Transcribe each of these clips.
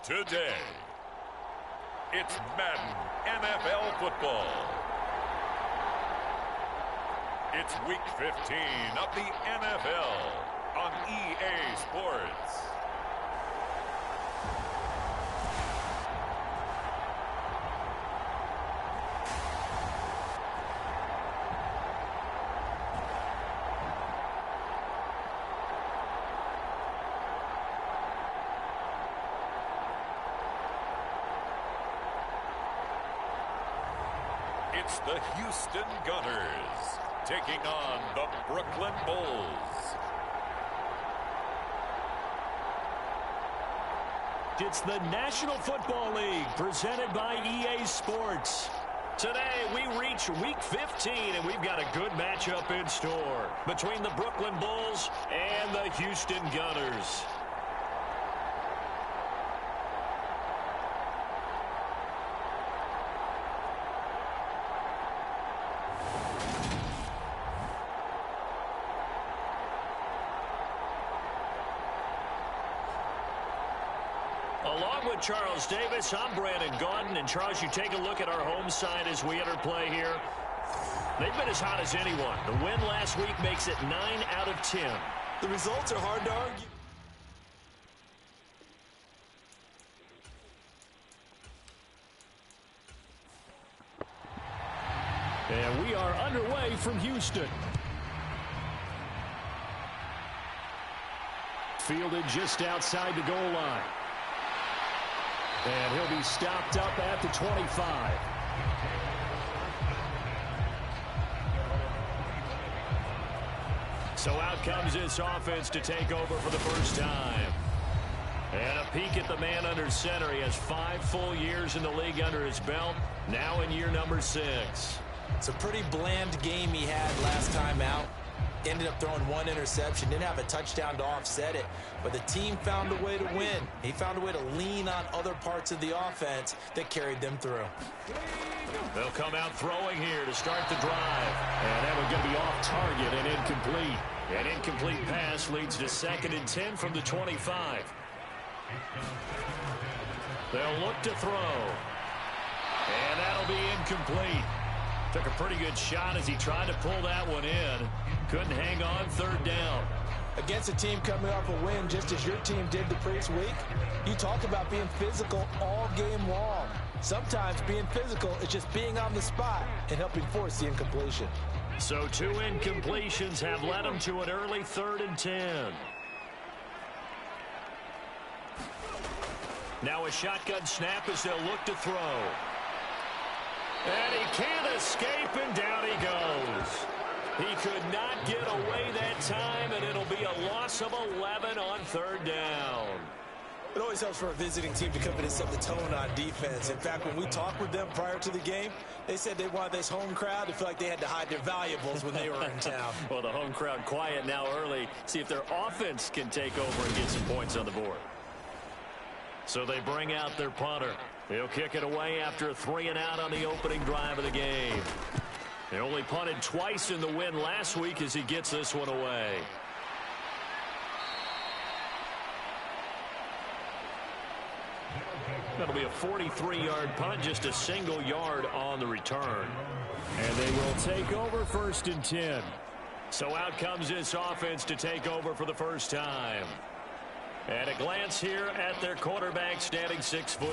today. It's Madden NFL football. It's week 15 of the NFL on EA Sports. It's the Houston Gunners taking on the Brooklyn Bulls. It's the National Football League presented by EA Sports. Today we reach week 15 and we've got a good matchup in store between the Brooklyn Bulls and the Houston Gunners. Along with Charles Davis, I'm Brandon Gaudin. And Charles, you take a look at our home side as we enter play here. They've been as hot as anyone. The win last week makes it 9 out of 10. The results are hard to argue. And we are underway from Houston. Fielded just outside the goal line. And he'll be stopped up at the 25. So out comes this offense to take over for the first time. And a peek at the man under center. He has 5 full years in the league under his belt. Now in year number 6. It's a pretty bland game he had last time out. Ended up throwing 1 interception. Didn't have a touchdown to offset it. But the team found a way to win. He found a way to lean on other parts of the offense that carried them through. They'll come out throwing here to start the drive. And that one's going to be off target and incomplete. An incomplete pass leads to 2nd and 10 from the 25. They'll look to throw. And that'll be incomplete. Took a pretty good shot as he tried to pull that one in. Couldn't hang on 3rd down. Against a team coming off a win, just as your team did the previous week, you talk about being physical all game long. Sometimes being physical is just being on the spot and helping force the incompletion. So 2 incompletions have led him to an early 3rd and 10. Now a shotgun snap as they'll look to throw. And he can't escape, and down he goes. He could not get away that time, and it'll be a loss of 11 on 3rd down. It always helps for a visiting team to come in and set the tone on defense. In fact, when we talked with them prior to the game, they said they wanted this home crowd to feel like they had to hide their valuables when they were in town. Well, the home crowd quiet now early. See if their offense can take over and get some points on the board. So they bring out their punter. He'll kick it away after a 3-and-out on the opening drive of the game. They only punted twice in the win last week as he gets this one away. That'll be a 43-yard punt, just a single yard on the return. And they will take over 1st and 10. So out comes this offense to take over for the first time. And a glance here at their quarterback, standing 6'3".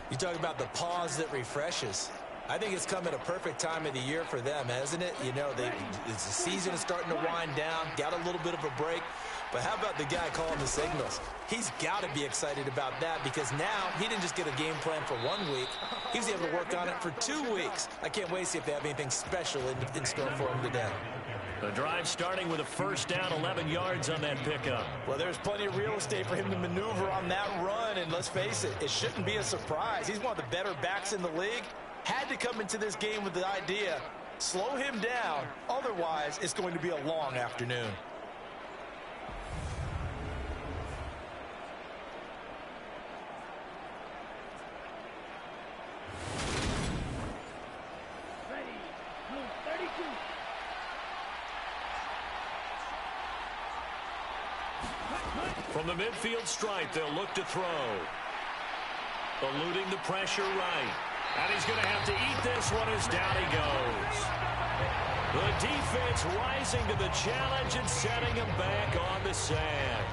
You talk about the pause that refreshes. I think it's come at a perfect time of the year for them, hasn't it? You know, the season is starting to wind down, got a little bit of a break. But how about the guy calling the signals? He's got to be excited about that because now he didn't just get a game plan for 1 week. He was able to work on it for 2 weeks. I can't wait to see if they have anything special in store for him today. The drive starting with a 1st down, 11 yards on that pickup. Well, there's plenty of real estate for him to maneuver on that run, and let's face it, it shouldn't be a surprise. He's one of the better backs in the league. Had to come into this game with the idea, slow him down, otherwise it's going to be a long afternoon. From the midfield stripe, they'll look to throw. eluding the pressure right. And he's going to have to eat this one as down he goes. The defense rising to the challenge and setting him back on the sand.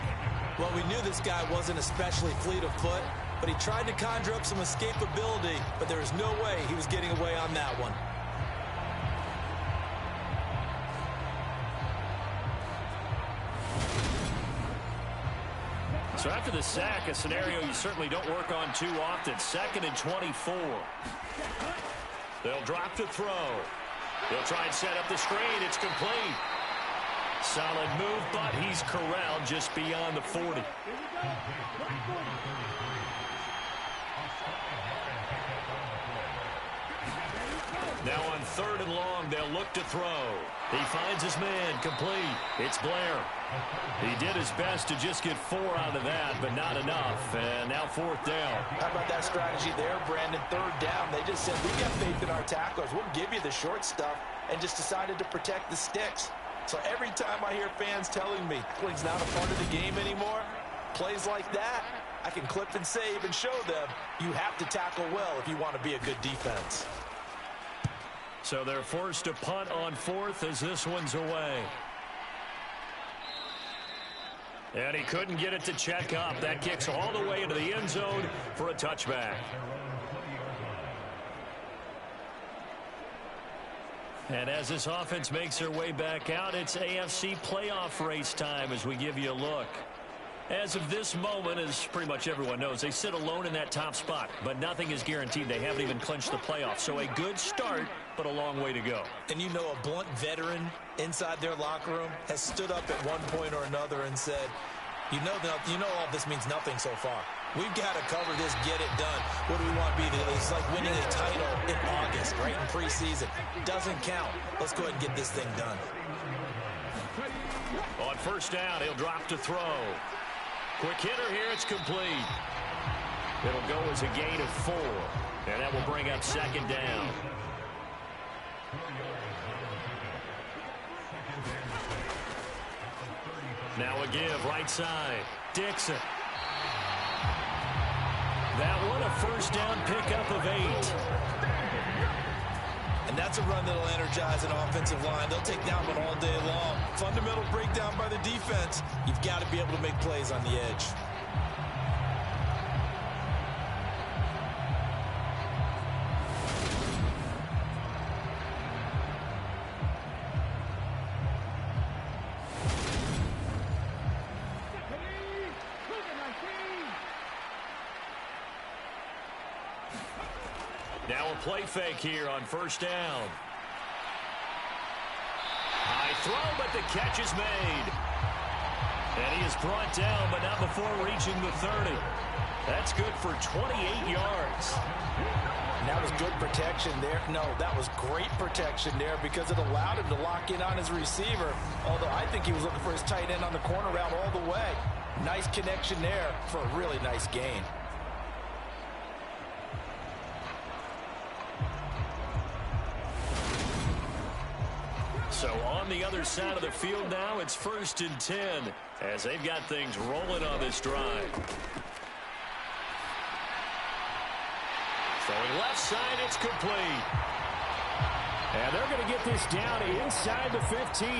Well, we knew this guy wasn't especially fleet of foot, but he tried to conjure up some escapability, but there was no way he was getting away on that one. So after the sack, a scenario you certainly don't work on too often. 2nd and 24. They'll drop to throw. They'll try and set up the screen. It's complete. Solid move, but he's corralled just beyond the 40. Now on 3rd and long, they'll look to throw. He finds his man, complete. It's Blair. He did his best to just get 4 out of that, but not enough. And now 4th down. How about that strategy there, Brandon? 3rd down. They just said, we got faith in our tacklers. We'll give you the short stuff, and just decided to protect the sticks. So every time I hear fans telling me tackling's not a part of the game anymore, plays like that, I can clip and save and show them you have to tackle well if you want to be a good defense. So they're forced to punt on 4th as this one's away. And he couldn't get it to check up. That kicks all the way into the end zone for a touchback. And as this offense makes their way back out, it's AFC playoff race time as we give you a look. As of this moment, as pretty much everyone knows, they sit alone in that top spot, but nothing is guaranteed. They haven't even clinched the playoffs. So a good start, but a long way to go. And you know, a blunt veteran inside their locker room has stood up at one point or another and said, you know all this means nothing so far. We've got to cover this, get it done. What do we want to be? It's like winning a title in August, right in preseason. Doesn't count. Let's go ahead and get this thing done. On 1st down, he'll drop to throw. Quick hitter here, it's complete. It'll go as a gain of 4, and that will bring up 2nd down. Now a give, right side. Dixon. That one, a 1st down pickup of 8. And that's a run that'll energize an offensive line. They'll take that one all day long. Fundamental breakdown by the defense. You've got to be able to make plays on the edge. Now a play fake here on 1st down. High throw, but the catch is made. And he is brought down, but not before reaching the 30. That's good for 28 yards. And that was good protection there. No, that was great protection there because it allowed him to lock in on his receiver. Although I think he was looking for his tight end on the corner route all the way. Nice connection there for a really nice gain. So on the other side of the field now, it's 1st and 10 as they've got things rolling on this drive. Throwing left side, it's complete. And they're going to get this down inside the 15.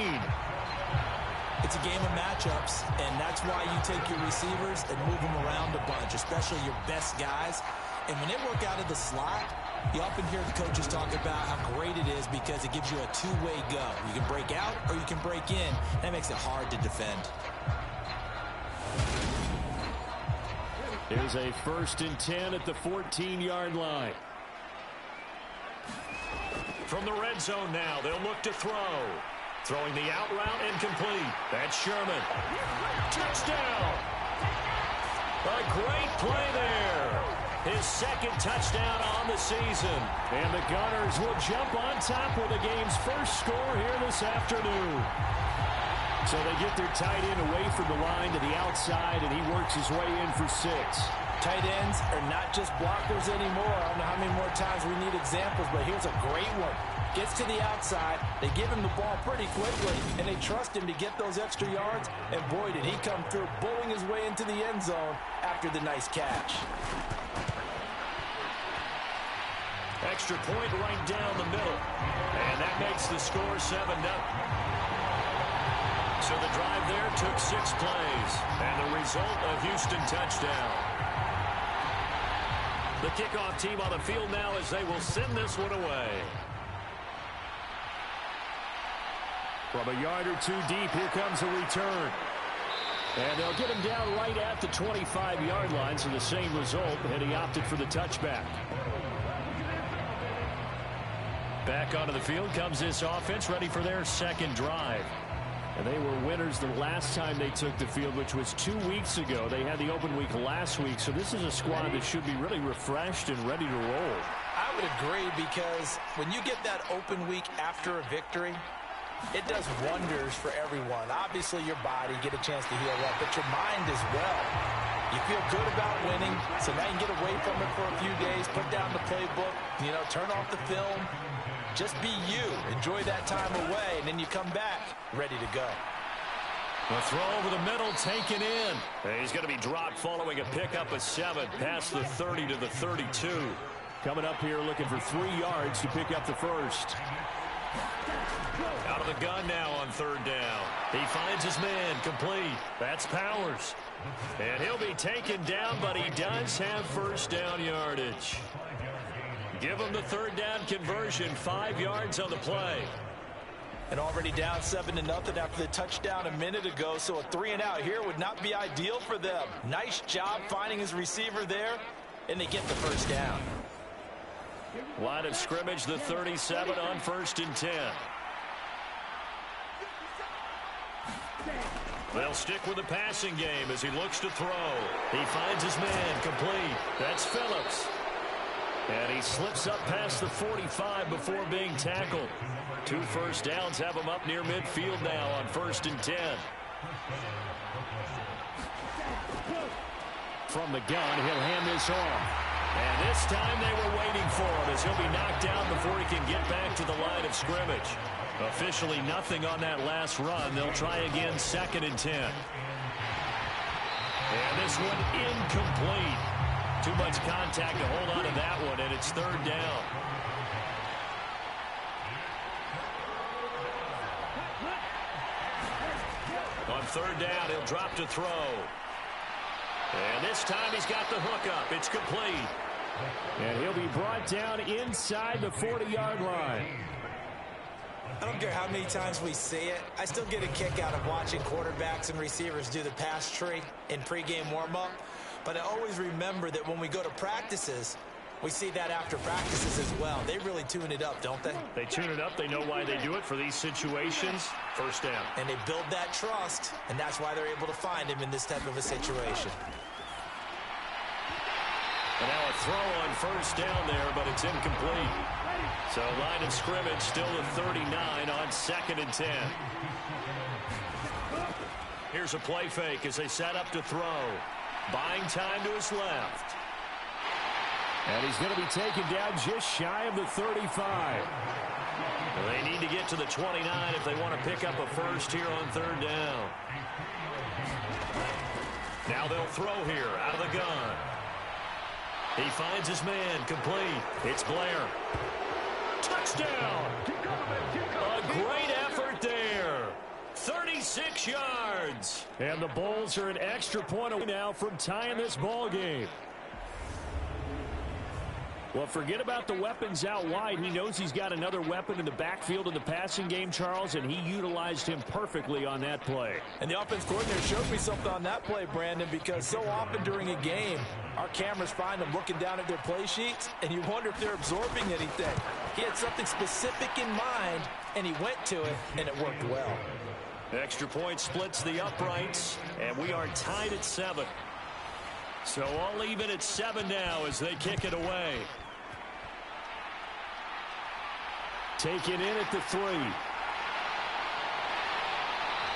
It's a game of matchups, and that's why you take your receivers and move them around a bunch, especially your best guys. And when they work out of the slot, you often hear the coaches talk about how great it is because it gives you a two-way go. You can break out or you can break in. That makes it hard to defend. Here's a 1st and 10 at the 14-yard line. From the red zone now, they'll look to throw. Throwing the out route and complete. That's Sherman. Touchdown! A great play there. His 2nd touchdown on the season. And the Gunners will jump on top with the game's first score here this afternoon. So they get their tight end away from the line to the outside, and he works his way in for 6. Tight ends are not just blockers anymore. I don't know how many more times we need examples, but here's a great one. Gets to the outside, they give him the ball pretty quickly, and they trust him to get those extra yards, and boy, did he come through, bowling his way into the end zone after the nice catch. Extra point right down the middle. And that makes the score 7-0. So the drive there took 6 plays. And the result, a Houston touchdown. The kickoff team on the field now as they will send this one away. From a yard or two deep, here comes a return. And they'll get him down right at the 25-yard line, so the same result, and he opted for the touchback. Back onto the field comes this offense, ready for their second drive. And they were winners the last time they took the field, which was 2 weeks ago. They had the open week last week, so this is a squad that should be really refreshed and ready to roll. I would agree, because when you get that open week after a victory, it does wonders for everyone. Obviously, your body, get a chance to heal up, but your mind as well. You feel good about winning, so now you can get away from it for a few days, put down the playbook, turn off the film. Just be you. Enjoy that time away, and then you come back ready to go. The throw over the middle, taken in. And he's going to be dropped following a pickup of 7 past the 30 to the 32. Coming up here looking for 3 yards to pick up the first. Out of the gun now on 3rd down. He finds his man, complete. That's Powers. And he'll be taken down, but he does have first down yardage. Give him the 3rd down conversion, 5 yards on the play. And already down 7-0 after the touchdown a minute ago, so a 3-and-out here would not be ideal for them. Nice job finding his receiver there, and they get the first down. Line of scrimmage, the 37 on 1st and 10. They'll stick with the passing game as he looks to throw. He finds his man, complete. That's Phillips. And he slips up past the 45 before being tackled. 2 first downs have him up near midfield now on 1st and 10. From the gun, he'll hand this off. And this time they were waiting for him as he'll be knocked down before he can get back to the line of scrimmage. Officially nothing on that last run. They'll try again 2nd and 10. And this one incomplete. Too much contact to hold on to that one, and it's 3rd down. On 3rd down, he'll drop to throw. And this time he's got the hook up. It's complete. And he'll be brought down inside the 40-yard line. I don't care how many times we see it. I still get a kick out of watching quarterbacks and receivers do the pass tree in pregame warm-up. But I always remember that when we go to practices, we see that after practices as well. They really tune it up, don't they? They tune it up. They know why they do it for these situations. First down. And they build that trust, and that's why they're able to find him in this type of a situation. And now a throw on 1st down there, but it's incomplete. So line of scrimmage still at 39 on 2nd and 10. Here's a play fake as they set up to throw. Buying time to his left. And he's going to be taken down just shy of the 35. Well, they need to get to the 29 if they want to pick up a first here on 3rd down. Now they'll throw here out of the gun. He finds his man, complete. It's Blair. Touchdown! A great effort there. 36 yards. And the Bulls are an extra point away now from tying this ball game. Well, forget about the weapons out wide. He knows he's got another weapon in the backfield in the passing game, Charles, and he utilized him perfectly on that play. And the offense coordinator showed me something on that play, Brandon, because so often during a game, our cameras find them looking down at their play sheets, and you wonder if they're absorbing anything. He had something specific in mind, and he went to it, and it worked well. Extra point splits the uprights, and we are tied at 7. So all even at 7 now as they kick it away. Taken in at the 3.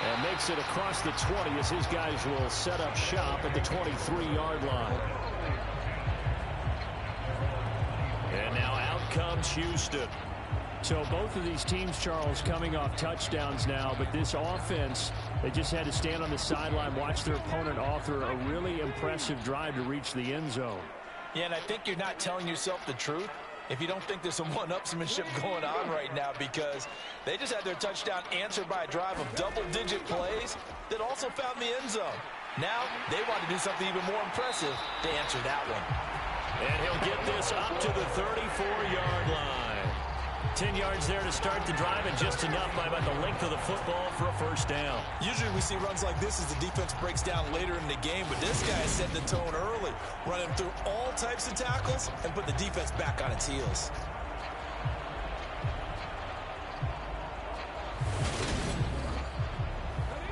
And makes it across the 20 as his guys will set up shop at the 23-yard line. And now out comes Houston. So both of these teams, Charles, coming off touchdowns now, but this offense, they just had to stand on the sideline, watch their opponent author a really impressive drive to reach the end zone. Yeah, and I think you're not telling yourself the truth if you don't think there's some one-upsmanship going on right now, because they just had their touchdown answered by a drive of double-digit plays that also found the end zone. Now they want to do something even more impressive to answer that one. And he'll get this up to the 34-yard line. 10 yards there to start the drive, and just enough by about the length of the football for a first down. Usually we see runs like this as the defense breaks down later in the game, but this guy is setting the tone early, running through all types of tackles and put the defense back on its heels.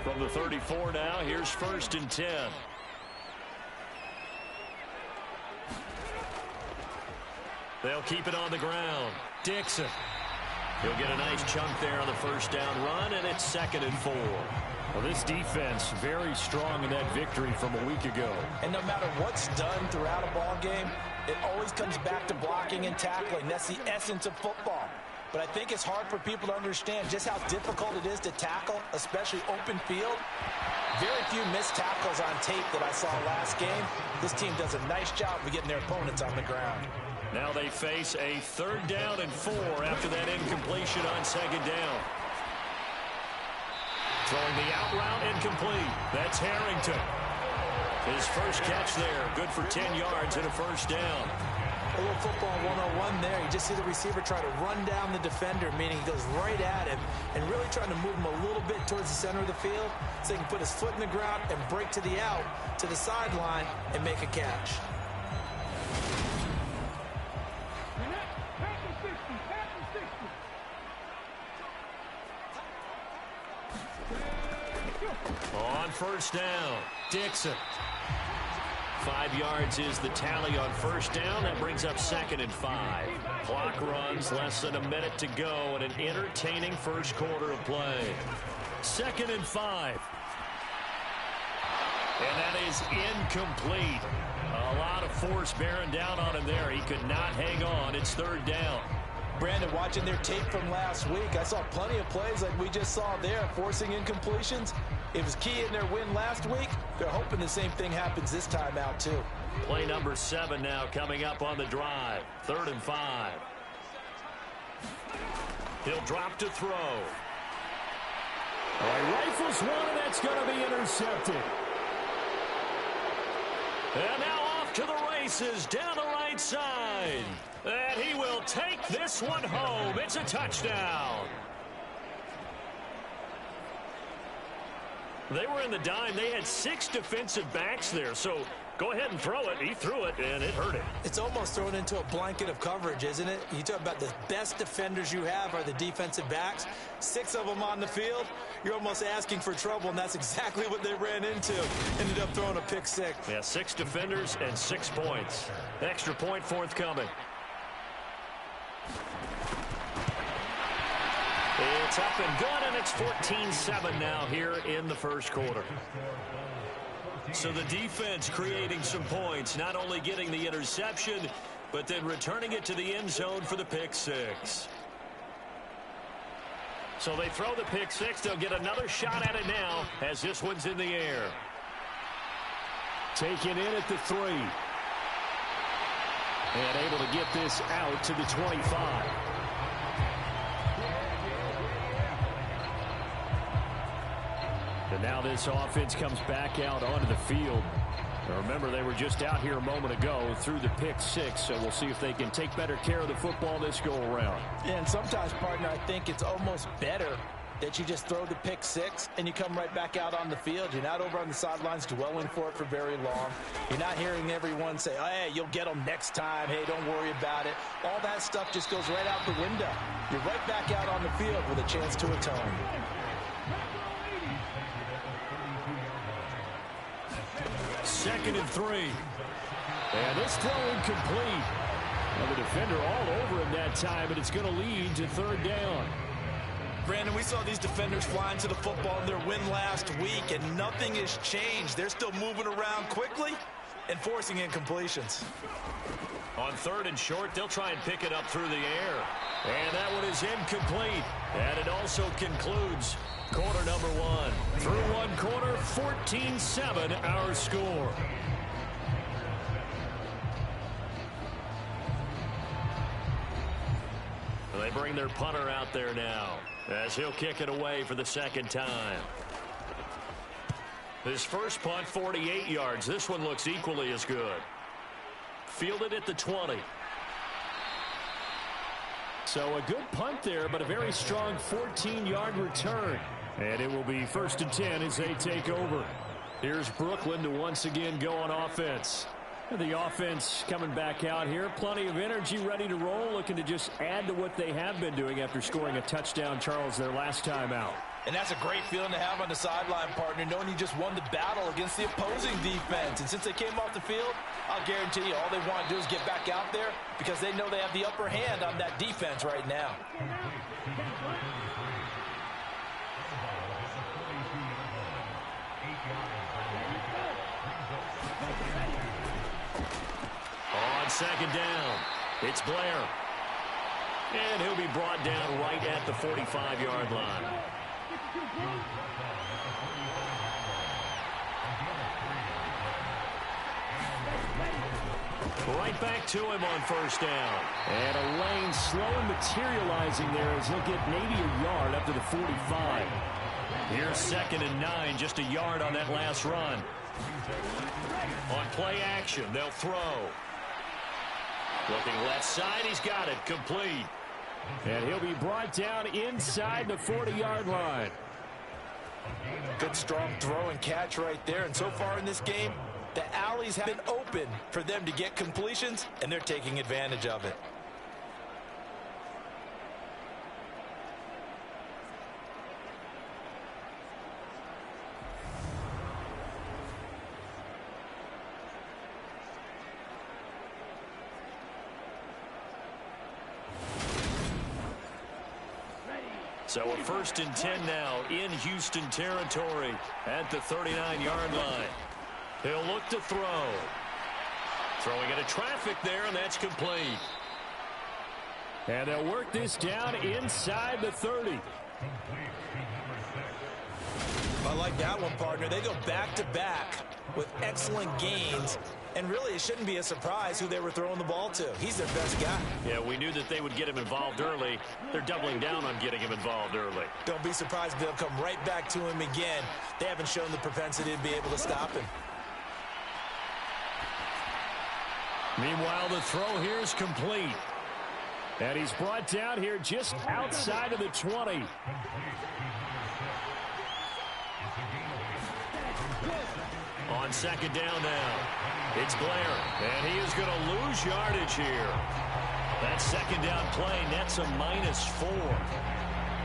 From the 34 now, here's 1st and 10. They'll keep it on the ground. Dixon. He'll get a nice chunk there on the first down run, and it's 2nd and 4. Well, this defense very strong in that victory from a week ago. And no matter what's done throughout a ball game, it always comes back to blocking and tackling. That's the essence of football. But I think it's hard for people to understand just how difficult it is to tackle, especially open field. Very few missed tackles on tape that I saw last game. This team does a nice job of getting their opponents on the ground. Now they face a 3rd down and 4 after that incompletion on 2nd down. Throwing the out route incomplete. That's Harrington. His first catch there, good for 10 yards and a first down. A little football 101 there. You just see the receiver try to run down the defender, meaning he goes right at him and really trying to move him a little bit towards the center of the field so he can put his foot in the ground and break to the out, to the sideline, and make a catch. On first down, Dixon. 5 yards is the tally on first down. That brings up 2nd and 5. Clock runs, less than a minute to go, and an entertaining first quarter of play. 2nd and 5. And that is incomplete. A lot of force bearing down on him there. He could not hang on. It's 3rd down. Brandon, watching their tape from last week, I saw plenty of plays like we just saw there, forcing incompletions. It was key in their win last week. They're hoping the same thing happens this time out, too. Play number 7 now coming up on the drive. 3rd and 5. He'll drop to throw. He rifles one, and that's going to be intercepted. And now off to the races down the right side. And he will take this one home. It's a touchdown. They were in the dime. They had 6 defensive backs there. So go ahead and throw it. He threw it, and it hurt him. It's almost thrown into a blanket of coverage, isn't it? You talk about the best defenders you have are the defensive backs. 6 of them on the field. You're almost asking for trouble, and that's exactly what they ran into. Ended up throwing a pick 6. Yeah, 6 defenders and 6 points. Extra point forthcoming. It's up and good, and it's 14-7 now here in the first quarter. So the defense creating some points, not only getting the interception, but then returning it to the end zone for the pick 6. So they throw the pick 6. They'll get another shot at it now as this one's in the air. Taken in at the 3. And able to get this out to the 25. And now this offense comes back out onto the field. Now remember, they were just out here a moment ago through the pick 6, so we'll see if they can take better care of the football this go-around. Yeah, and sometimes, partner, I think it's almost better that you just throw the pick 6 and you come right back out on the field. You're not over on the sidelines dwelling for it for very long. You're not hearing everyone say, oh, hey, you'll get them next time. Hey, don't worry about it. All that stuff just goes right out the window. You're right back out on the field with a chance to atone. 2nd and 3. And this throw incomplete. Well, the defender all over him that time, and it's going to lead to 3rd down. Brandon, we saw these defenders flying to the football in their win last week, and nothing has changed. They're still moving around quickly and forcing incompletions. On 3rd and short, they'll try and pick it up through the air. And that one is incomplete. And it also concludes quarter number 1. Through one quarter, 14-7 our score. They bring their punter out there now as he'll kick it away for the second time. His first punt, 48 yards. This one looks equally as good. Fielded at the 20. So a good punt there, but a very strong 14-yard return. And it will be 1st and 10 as they take over. Here's Brooklyn to once again go on offense. The offense coming back out here. Plenty of energy, ready to roll, looking to just add to what they have been doing after scoring a touchdown, Charles, their last time out. And that's a great feeling to have on the sideline, partner, knowing you just won the battle against the opposing defense. And since they came off the field, I'll guarantee you all they want to do is get back out there because they know they have the upper hand on that defense right now. On second down, it's Blair. And he'll be brought down right at the 45-yard line. Right back to him on first down. And a lane slowly materializing there as he'll get maybe a yard up to the 45. Here's 2nd and 9, just a yard on that last run. On play action, they'll throw. Looking left side, he's got it, complete. And he'll be brought down inside the 40-yard line. Good strong throw and catch right there. And so far in this game, the alleys have been open for them to get completions, and they're taking advantage of it. So a 1st and 10 now in Houston territory at the 39-yard line. He'll look to throw. Throwing into traffic there, and that's complete. And they'll work this down inside the 30. I like that one, partner. They go back-to-back with excellent gains. And really, it shouldn't be a surprise who they were throwing the ball to. He's their best guy. Yeah, we knew that they would get him involved early. They're doubling down on getting him involved early. Don't be surprised if they'll come right back to him again. They haven't shown the propensity to be able to stop him. Meanwhile, the throw here is complete. And he's brought down here just outside of the 20. On second down now, it's Blair. And he is going to lose yardage here. That second down play nets a -4.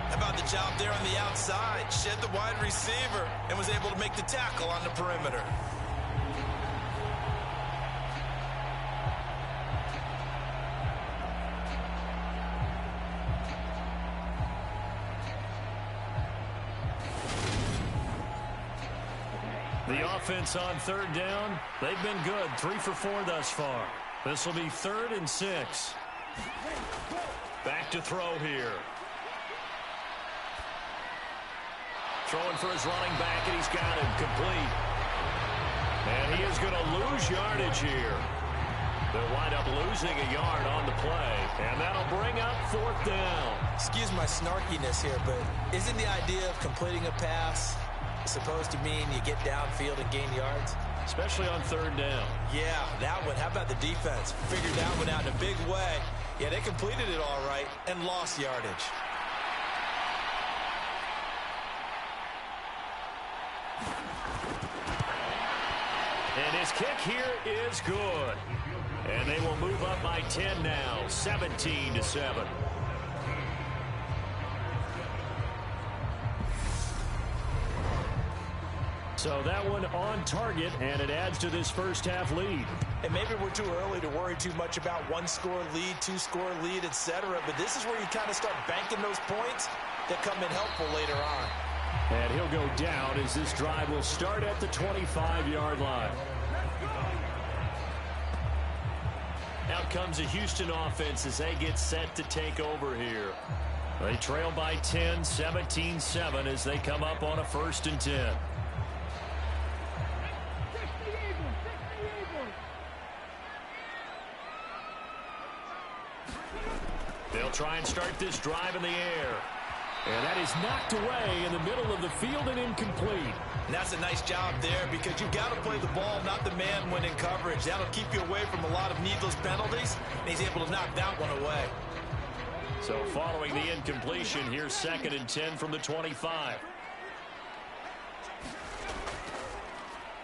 How about the job there on the outside? Shed the wide receiver and was able to make the tackle on the perimeter. The offense on 3rd down, they've been good. 3 for 4 thus far. This will be 3rd and 6. Back to throw here. Throwing for his running back, and he's got him complete. And he is going to lose yardage here. They'll wind up losing a yard on the play, and that'll bring up 4th down. Excuse my snarkiness here, but isn't the idea of completing a pass supposed to mean you get downfield and gain yards? Especially on 3rd down. Yeah, that one. How about the defense? Figured that one out in a big way. Yeah, they completed it all right and lost yardage. And his kick here is good. And they will move up by 10 now, 17-7. So that one on target, and it adds to this first half lead. And maybe we're too early to worry too much about 1-score lead, 2-score lead, etc. But this is where you kind of start banking those points that come in helpful later on. And he'll go down as this drive will start at the 25-yard line. Out comes the Houston offense as they get set to take over here. They trail by 10, 17-7 as they come up on a 1st and 10. They'll try and start this drive in the air. And that is knocked away in the middle of the field and incomplete. And that's a nice job there because you've got to play the ball, not the man when in coverage. That'll keep you away from a lot of needless penalties, and he's able to knock that one away. So following the incompletion, here's 2nd and 10 from the 25.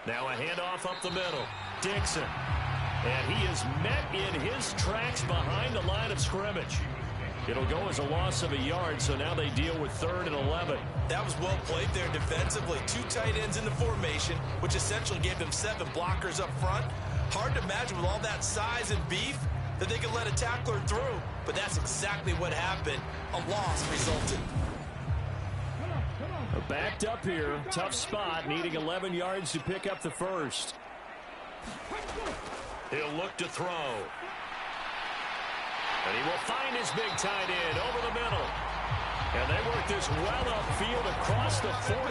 Now a handoff up the middle. Dixon. And he is met in his tracks behind the line of scrimmage. It'll go as a loss of a yard, so now they deal with 3rd and 11. That was well played there defensively. 2 tight ends in the formation, which essentially gave them 7 blockers up front. Hard to imagine with all that size and beef that they could let a tackler through, but that's exactly what happened. A loss resulted. Backed up here, tough spot, needing 11 yards to pick up the first. He'll look to throw. And he will find his big tight end over the middle. And they work this well upfield across the 45.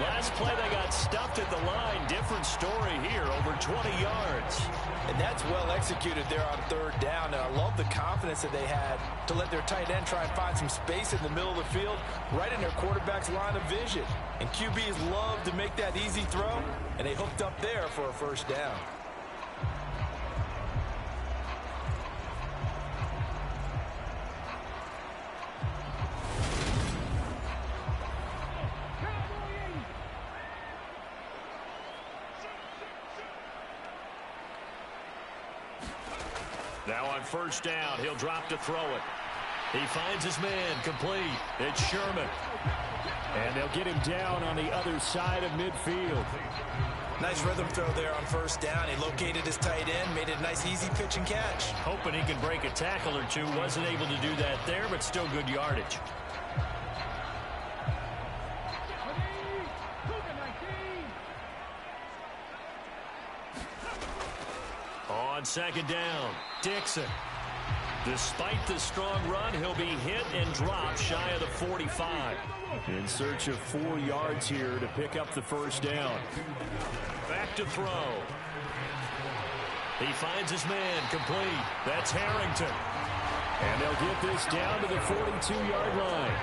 Last play they got stuffed at the line. Different story here, over 20 yards. And that's well executed there on 3rd down. And I love the confidence that they had to let their tight end try and find some space in the middle of the field, right in their quarterback's line of vision. And QBs love to make that easy throw, and they hooked up there for a 1st down. Now on 1st down, he'll drop to throw it. He finds his man, complete. It's Sherman. And they'll get him down on the other side of midfield. Nice rhythm throw there on 1st down. He located his tight end, made it a nice easy pitch and catch. Hoping he can break a tackle or two. Wasn't able to do that there, but still good yardage. On 2nd down, Dixon. Despite the strong run, he'll be hit and dropped shy of the 45. In search of 4 yards here to pick up the 1st down. Back to throw. He finds his man, complete. That's Harrington. And they'll get this down to the 42-yard line.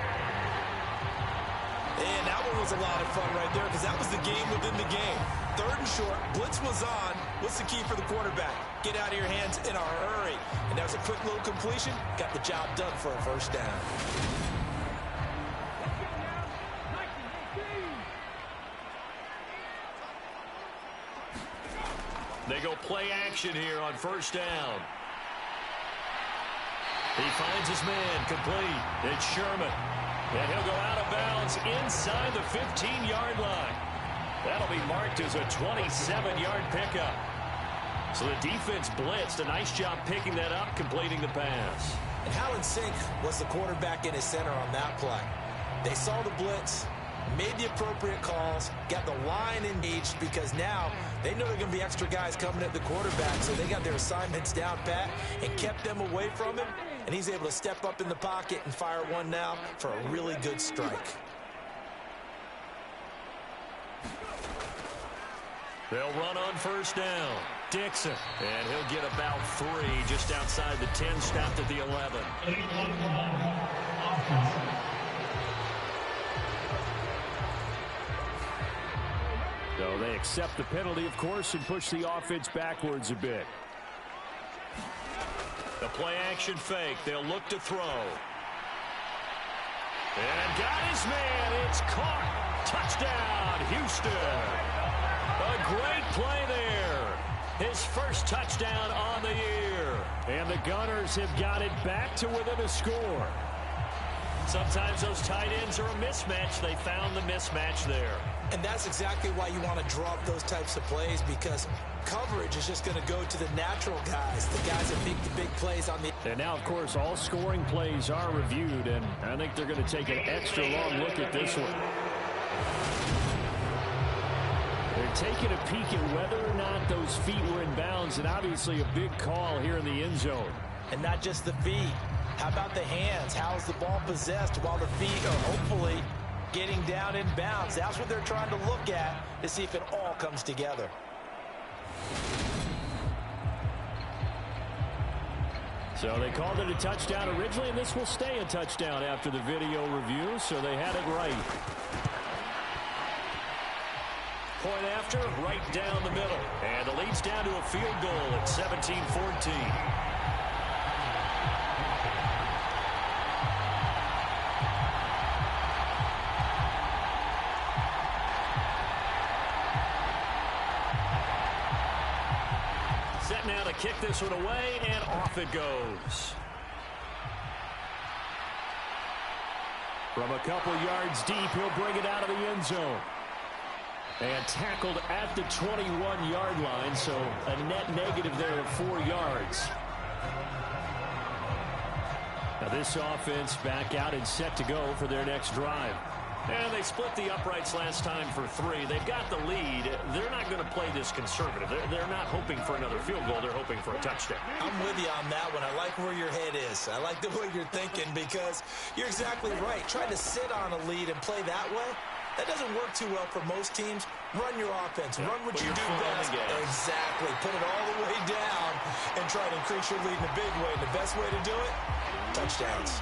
And that one was a lot of fun right there because that was the game within the game. 3rd and short, blitz was on. What's the key for the quarterback? Get out of your hands in a hurry. And that was a quick little completion. Got the job done for a 1st down. They go play action here on 1st down. He finds his man, complete. It's Sherman. And he'll go out of bounds inside the 15-yard line. That'll be marked as a 27-yard pickup. So the defense blitzed. A nice job picking that up, completing the pass. And how in sync was the quarterback in his center on that play? They saw the blitz, made the appropriate calls, got the line engaged because now they know there are going to be extra guys coming at the quarterback, so they got their assignments down pat and kept them away from him, and he's able to step up in the pocket and fire one now for a really good strike. They'll run on 1st down. Dixon. And he'll get about 3 just outside the 10, stopped at the 11. So they accept the penalty, of course, and push the offense backwards a bit. The play action fake. They'll look to throw. And got his man. It's caught. Touchdown, Houston. A great play there. His first touchdown on the year. And the Gunners have got it back to within a score. Sometimes those tight ends are a mismatch. They found the mismatch there. And that's exactly why you want to draw up those types of plays, because coverage is just going to go to the natural guys, the guys that make the big plays on the... And now, of course, all scoring plays are reviewed, and I think they're going to take an extra long look at this one. They're taking a peek at whether or not those feet were in bounds, and obviously a big call here in the end zone. And not just the feet. How about the hands? How's the ball possessed while the feet are hopefully getting down in bounds? That's what they're trying to look at to see if it all comes together. So they called it a touchdown originally, and this will stay a touchdown after the video review, so they had it right. Point after, right down the middle. And the lead's down to a field goal at 17-14. Now to kick this one away, and off it goes. From a couple yards deep, he'll bring it out of the end zone. And tackled at the 21-yard line, so a net negative there of 4 yards. Now this offense back out and set to go for their next drive. And they split the uprights last time for 3. They've got the lead. They're not going to play this conservative. They're not hoping for another field goal. They're hoping for a touchdown. I'm with you on that one. I like where your head is. I like the way you're thinking because you're exactly right. Trying to sit on a lead and play that way, that doesn't work too well for most teams. Run your offense. Run what you do best. Exactly. Put it all the way down and try to increase your lead in a big way. And the best way to do it, touchdowns.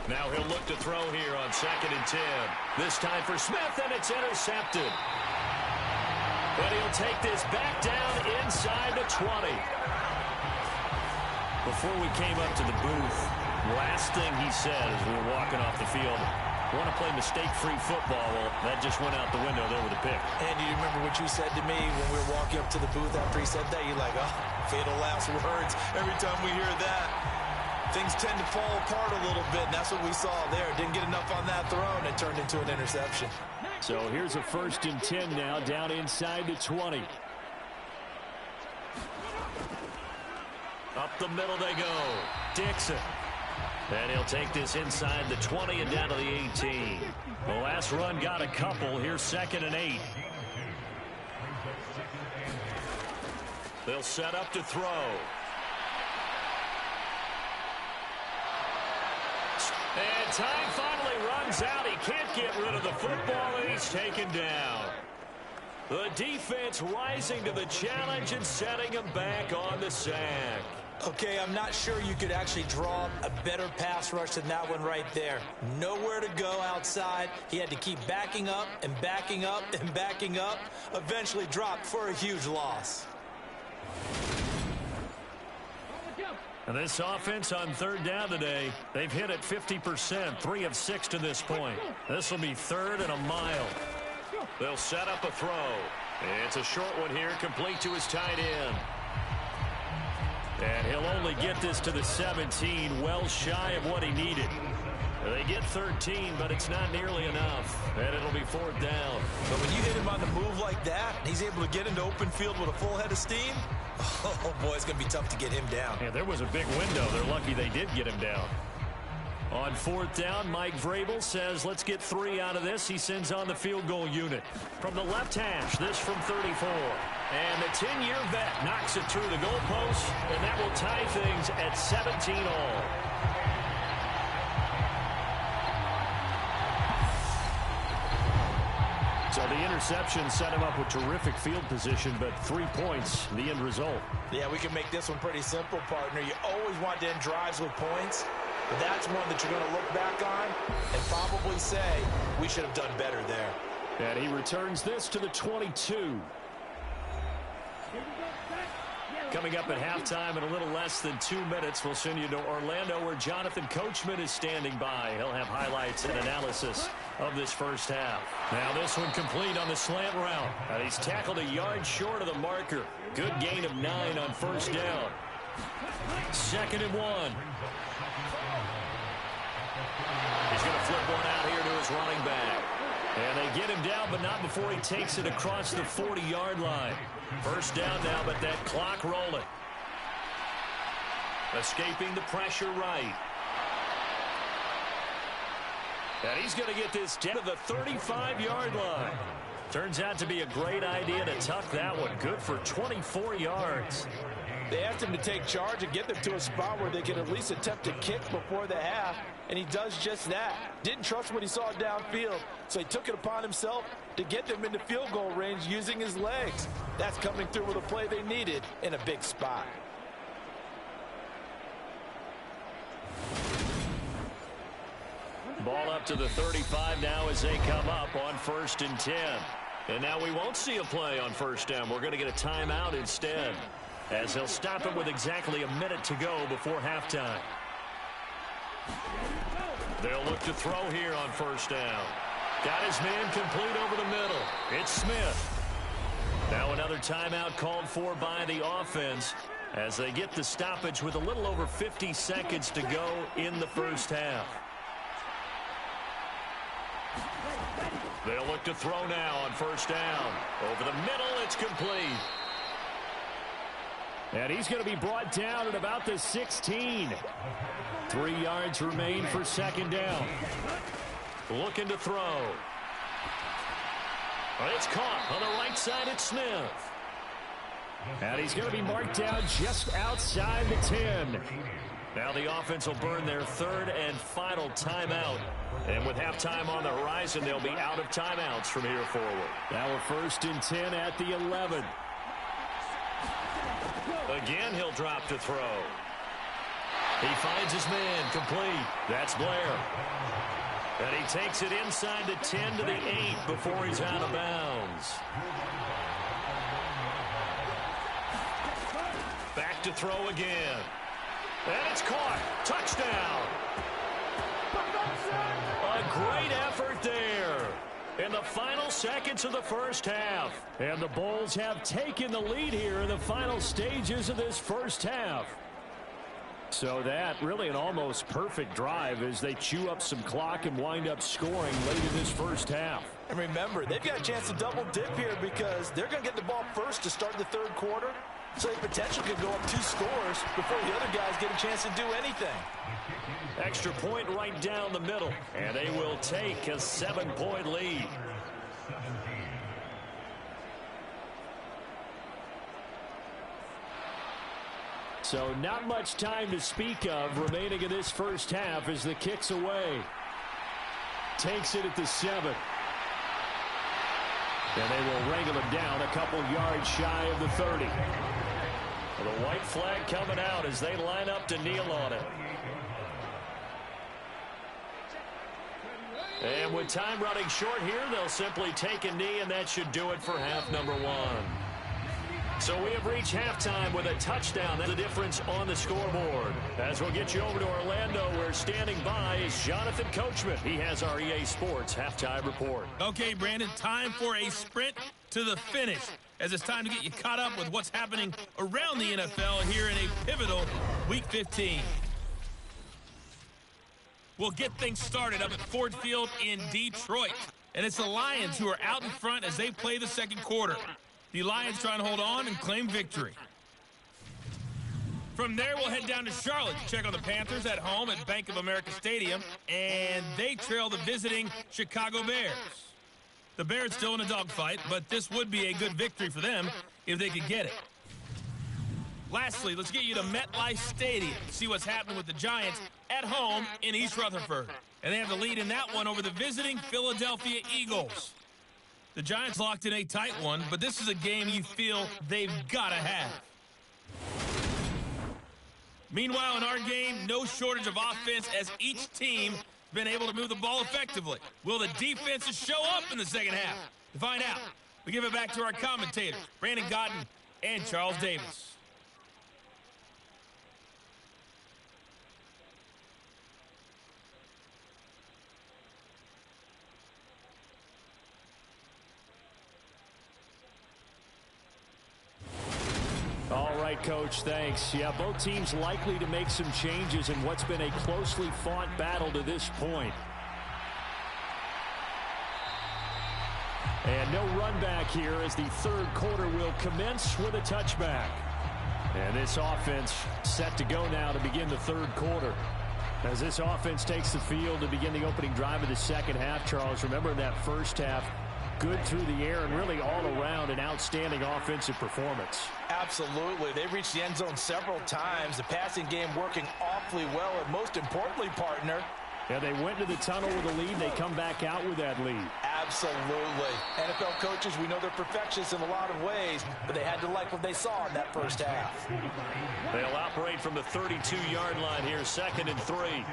Now he'll look to throw here on 2nd and 10. This time for Smith, and it's intercepted. But he'll take this back down inside the 20. Before we came up to the booth, last thing he said as we were walking off the field, want to play mistake-free football. Well, that just went out the window there with a pick. And you remember what you said to me when we were walking up to the booth after he said that? You're like, oh, fatal last words. Every time we hear that, things tend to fall apart a little bit, and that's what we saw there. Didn't get enough on that throw, and it turned into an interception. So here's a 1st and 10 now, down inside the 20. Up the middle they go. Dixon. And he'll take this inside the 20 and down to the 18. The last run got a couple. Here's 2nd and 8. They'll set up to throw. And time finally runs out. He can't get rid of the football, and he's taken down. The defense rising to the challenge and setting him back on the sack. Okay, I'm not sure you could actually draw a better pass rush than that one right there. Nowhere to go outside. He had to keep backing up and backing up and backing up. Eventually dropped for a huge loss. And this offense on 3rd down today, they've hit it 50%, 3 of 6 to this point. This will be 3rd and a mile. They'll set up a throw. It's a short one here, complete to his tight end. And he'll only get this to the 17, well shy of what he needed. They get 13, but it's not nearly enough. And it'll be 4th down. But when you hit him on the move like that, he's able to get into open field with a full head of steam, oh boy, it's going to be tough to get him down. Yeah, there was a big window. They're lucky they did get him down. On 4th down, Mike Vrabel says, let's get 3 out of this. He sends on the field goal unit. From the left hash, this from 34. And the 10-year vet knocks it through the goalpost, and that will tie things at 17 all. So the interception set him up with terrific field position, but 3 points, the end result. Yeah, we can make this one pretty simple, partner. You always want to end drives with points, but that's one that you're going to look back on and probably say, we should have done better there. And he returns this to the 22. Coming up at halftime in a little less than 2 minutes, we'll send you to Orlando where Jonathan Coachman is standing by. He'll have highlights and analysis of this first half. Now this one complete on the slant route. And he's tackled a yard short of the marker. Good gain of 9 on 1st down. 2nd and 1. He's going to flip one out here to his running back. And they get him down, but not before he takes it across the 40-yard line. 1st down now, but that clock rolling. Escaping the pressure right. And he's going to get this down to the 35-yard line. Turns out to be a great idea to tuck that one. Good for 24 yards. They asked him to take charge and get them to a spot where they could at least attempt a kick before the half, and he does just that. Didn't trust what he saw downfield, so he took it upon himself to get them into field goal range using his legs. That's coming through with a play they needed in a big spot. Ball up to the 35 now as they come up on 1st and 10. And now we won't see a play on 1st down. We're going to get a timeout instead, as he'll stop it with exactly a minute to go before halftime. They'll look to throw here on 1st down. Got his man complete over the middle. It's Smith. Now another timeout called for by the offense as they get the stoppage with a little over 50 seconds to go in the 1st half. They'll look to throw now on 1st down. Over the middle, it's complete. And he's going to be brought down at about the 16. 3 yards remain for 2nd down. Looking to throw. It's caught on the right side. It's Smith. And he's going to be marked down just outside the 10. Now the offense will burn their 3rd and final timeout. And with halftime on the horizon, they'll be out of timeouts from here forward. Now we're 1st and 10 at the 11. Again, he'll drop to throw. He finds his man complete. That's Blair. And he takes it inside the 10 to the 8 before he's out of bounds. Back to throw again. And it's caught. Touchdown. A great effort there in the final seconds of the 1st half. And the Bulls have taken the lead here in the final stages of this 1st half. So that really an almost perfect drive as they chew up some clock and wind up scoring late in this 1st half. And remember, they've got a chance to double dip here because they're going to get the ball first to start the 3rd quarter. So they potentially could go up 2 scores before the other guys get a chance to do anything. Extra point right down the middle. And they will take a 7-point lead. So not much time to speak of remaining in this 1st half as the kick's away. Takes it at the 7. And they will wrangle him down a couple yards shy of the 30. The white flag coming out as they line up to kneel on it. And with time running short here, they'll simply take a knee, and that should do it for half number 1. So we have reached halftime with a touchdown. That's the difference on the scoreboard. As we'll get you over to Orlando, where standing by is Jonathan Coachman. He has our EA Sports halftime report. Okay, Brandon, time for a sprint to the finish, as it's time to get you caught up with what's happening around the NFL here in a pivotal Week 15. We'll get things started up at Ford Field in Detroit. And it's the Lions who are out in front as they play the 2nd quarter. The Lions trying to hold on and claim victory. From there, we'll head down to Charlotte to check on the Panthers at home at Bank of America Stadium. And they trail the visiting Chicago Bears. The Bears still in a dogfight, but this would be a good victory for them if they could get it. Lastly, let's get you to MetLife Stadium to see what's happening with the Giants at home in East Rutherford. And they have the lead in that one over the visiting Philadelphia Eagles. The Giants locked in a tight one, but this is a game you feel they've got to have. Meanwhile, in our game, no shortage of offense as each team has been able to move the ball effectively. Will the defenses show up in the 2nd half? To find out, we give it back to our commentators, Brandon Godden and Charles Davis. All right, Coach, thanks. Yeah, both teams likely to make some changes in what's been a closely fought battle to this point. And no run back here as the 3rd quarter will commence with a touchback. And this offense set to go now to begin the 3rd quarter. As this offense takes the field to begin the opening drive of the 2nd half, Charles, remember in that 1st half, good through the air and really all around an outstanding offensive performance. Absolutely. They reached the end zone several times. The passing game working awfully well. And most importantly, partner, yeah, they went to the tunnel with a lead. They come back out with that lead. Absolutely. NFL coaches, we know they're perfectionists in a lot of ways, but they had to like what they saw in that first half. They'll operate from the 32-yard line here, 2nd and 3.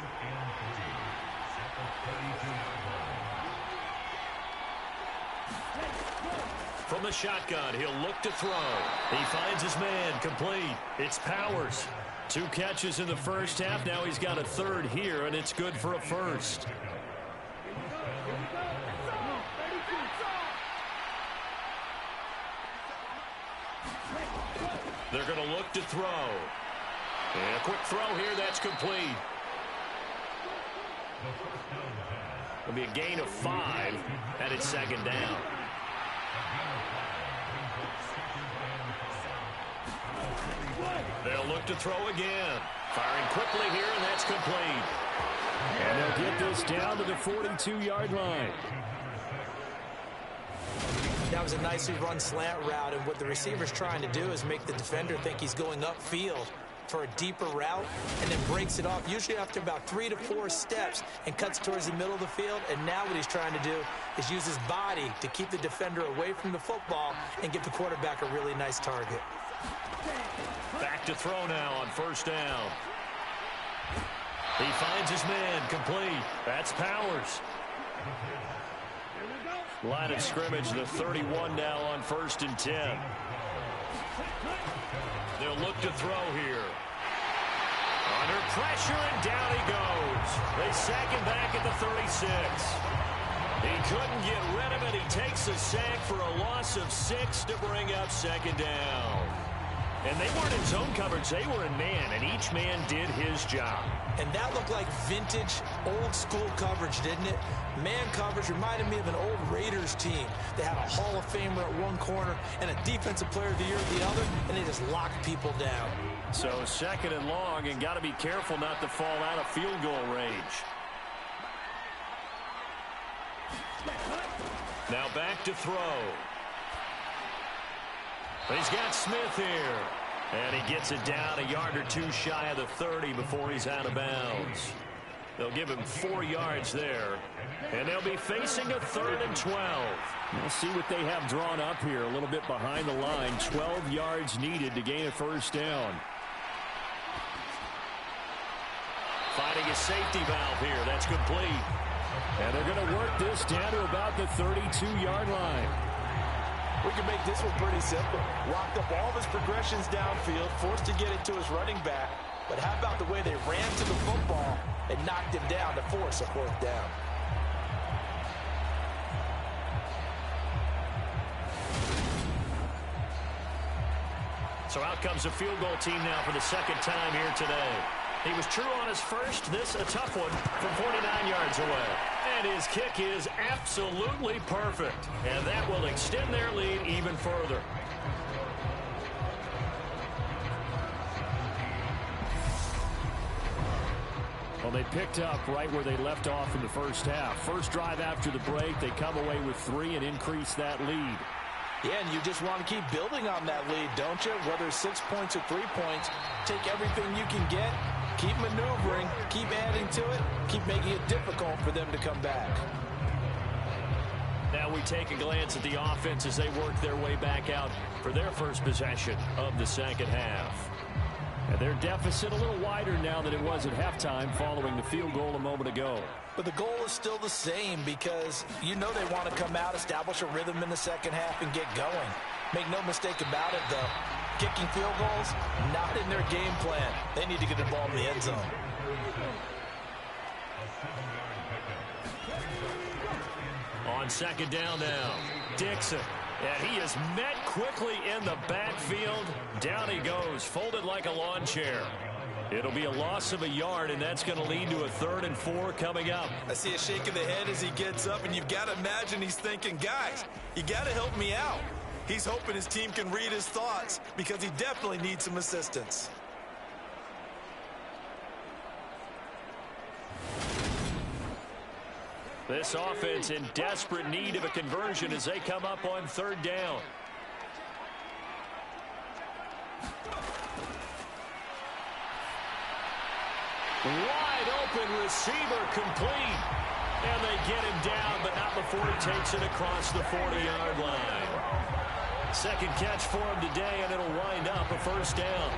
From the shotgun, he'll look to throw. He finds his man, complete. It's Powers. 2 catches in the first half. Now he's got a 3rd here, and it's good for a 1st. They're going to look to throw. And a quick throw here, that's complete. It'll be a gain of 5, and it's 2nd down. They'll look to throw again. Firing quickly here, and that's complete. And they'll get this down to the 42-yard line. That was a nicely run slant route, and what the receiver's trying to do is make the defender think he's going upfield for a deeper route, and then breaks it off, usually after about 3 to 4 steps, and cuts towards the middle of the field. And now what he's trying to do is use his body to keep the defender away from the football and give the quarterback a really nice target. Back to throw now on 1st down. He finds his man, complete. That's Powers. Line of scrimmage, the 31 now on 1st and 10. They'll look to throw here. Under pressure, and down he goes. They sack him back at the 36. He couldn't get rid of it. He takes a sack for a loss of 6 to bring up 2nd down. And they weren't in zone coverage. They were in man, and each man did his job. And that looked like vintage, old-school coverage, didn't it? Man coverage reminded me of an old Raiders team. They had a Hall of Famer at one corner and a Defensive Player of the Year at the other, and they just locked people down. So 2nd and long, and got to be careful not to fall out of field goal range. Now back to throw. He's got Smith here. And he gets it down a yard or 2 shy of the 30 before he's out of bounds. They'll give him 4 yards there. And they'll be facing a 3rd and 12. We'll see what they have drawn up here. A little bit behind the line. 12 yards needed to gain a 1st down. Finding a safety valve here. That's complete. And they're going to work this down to about the 32-yard line. We can make this one pretty simple. Locked up all of his progressions downfield, forced to get it to his running back. But how about the way they ran to the football and knocked him down to force a 4th down? So out comes a field goal team now for the 2nd time here today. He was true on his first. This a tough one from 49 yards away. And his kick is absolutely perfect. And that will extend their lead even further. Well, they picked up right where they left off in the first half. First drive after the break, they come away with 3 and increase that lead. Yeah, and you just want to keep building on that lead, don't you? Whether it's 6 points or 3 points, take everything you can get, keep maneuvering, keep adding to it, keep making it difficult for them to come back. Now we take a glance at the offense as they work their way back out for their first possession of the 2nd half. And their deficit a little wider now than it was at halftime following the field goal a moment ago. But the goal is still the same because you know they want to come out, establish a rhythm in the 2nd half, and get going. Make no mistake about it, though. Kicking field goals, not in their game plan. They need to get the ball in the end zone. On 2nd down now, Dixon. And he is met quickly in the backfield. Down he goes, folded like a lawn chair. It'll be a loss of a yard, and that's going to lead to a 3rd and 4 coming up. I see a shake of the head as he gets up, and you've got to imagine he's thinking, guys, you got to help me out. He's hoping his team can read his thoughts because he definitely needs some assistance. This offense in desperate need of a conversion as they come up on third down. Wide open receiver complete. And they get him down, but not before he takes it across the 40-yard line. Second catch for him today, and it'll wind up a first down.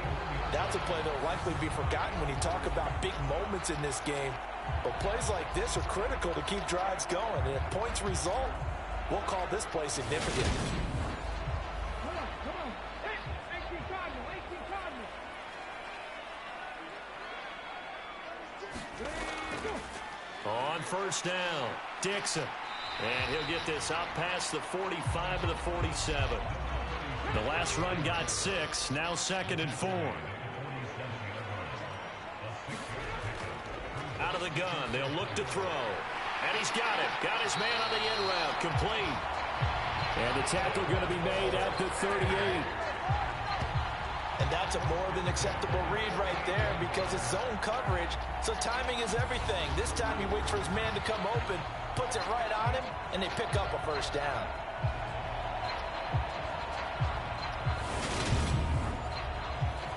That's a play that will likely be forgotten when you talk about big moments in this game. But plays like this are critical to keep drives going. And if points result, we'll call this play significant. On first down, Dixon. And he'll get this out past the 45 to the 47. The last run got 6, now 2nd and 4. Out of the gun, they'll look to throw. And he's got it. Got his man on the end route, complete. And the tackle going to be made at the 38. And that's a more than acceptable read right there because it's zone coverage, so timing is everything. This time he waits for his man to come open, puts it right on him, and they pick up a first down.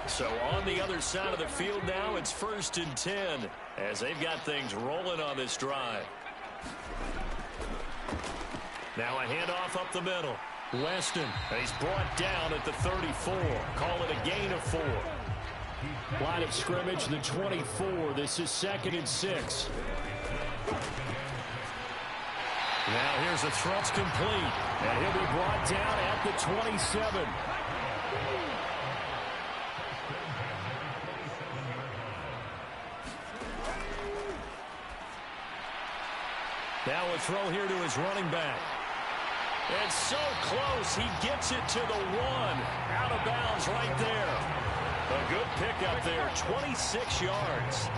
So on the other side of the field now, it's 1st and 10 as they've got things rolling on this drive. Now a handoff up the middle. Weston, he's brought down at the 34. Call it a gain of 4. Line of scrimmage, the 24. This is 2nd and 6. Now here's a thrust complete. And he'll be brought down at the 27. Now a throw here to his running back. And so close, he gets it to the 1. Out of bounds right there. A good pickup there, 26 yards.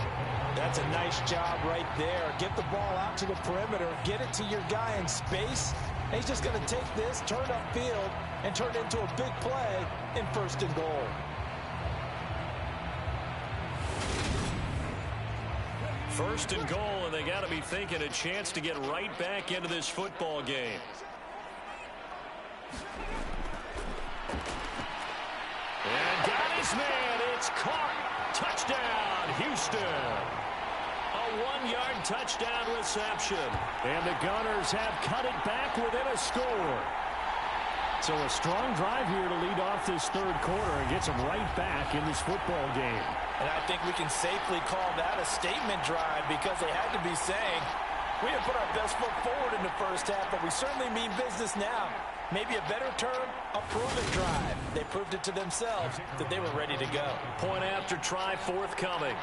That's a nice job right there. Get the ball out to the perimeter, get it to your guy in space. And he's just going to take this, turn upfield, and turn it into a big play in 1st and goal. First and goal, and they got to be thinking a chance to get right back into this football game. And got his man. It's caught. Touchdown, Houston. A 1-yard touchdown reception. And the Gunners have cut it back within a score. So a strong drive here to lead off this 3rd quarter and gets them right back in this football game. And I think we can safely call that a statement drive because they had to be saying, we didn't put our best foot forward in the first half, but we certainly mean business now. Maybe a better term, a proven drive. They proved it to themselves that they were ready to go. Point after try forthcoming.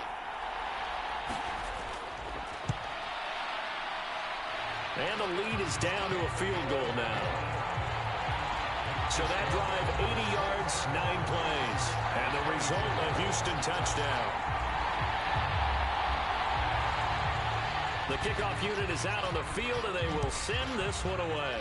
And the lead is down to a field goal now. So that drive, 80 yards, 9 plays. And the result, a Houston touchdown. The kickoff unit is out on the field, and they will send this one away.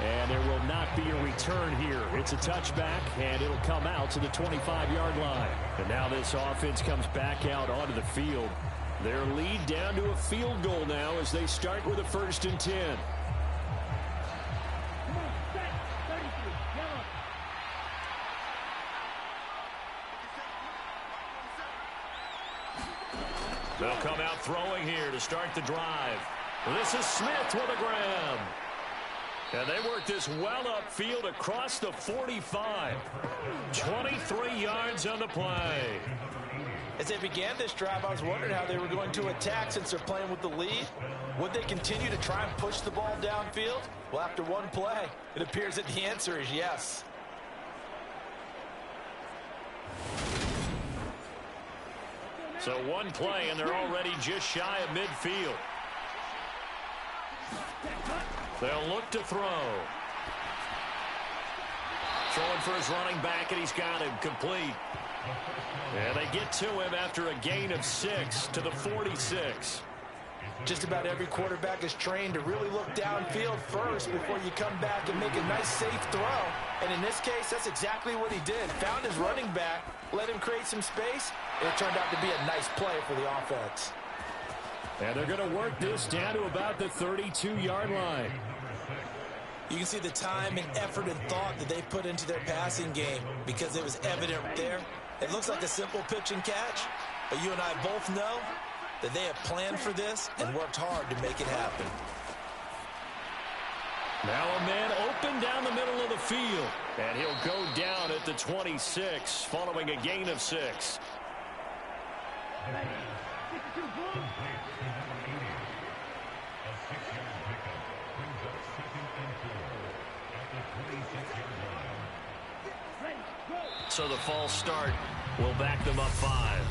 And there will not be a return here. It's a touchback, and it'll come out to the 25-yard line. And now this offense comes back out onto the field. Their lead down to a field goal now as they start with a 1st and 10. They'll come out throwing here to start the drive. This is Smith with a grab. And they work this well upfield across the 45. 23 yards on the play. As they began this drive, I was wondering how they were going to attack since they're playing with the lead. Would they continue to try and push the ball downfield? Well, after one play, it appears that the answer is yes. So one play, and they're already just shy of midfield. They'll look to throw. Throwing for his running back, and he's got him complete. And they get to him after a gain of 6 to the 46. Just about every quarterback is trained to really look downfield first before you come back and make a nice, safe throw. And in this case, that's exactly what he did. Found his running back, let him create some space, It turned out to be a nice play for the offense. And they're going to work this down to about the 32-yard line. You can see the time and effort and thought that they put into their passing game because it was evident there. It looks like a simple pitch and catch, but you and I both know that they have planned for this and worked hard to make it happen. Now a man open down the middle of the field, and he'll go down at the 26 following a gain of 6. So the false start will back them up 5.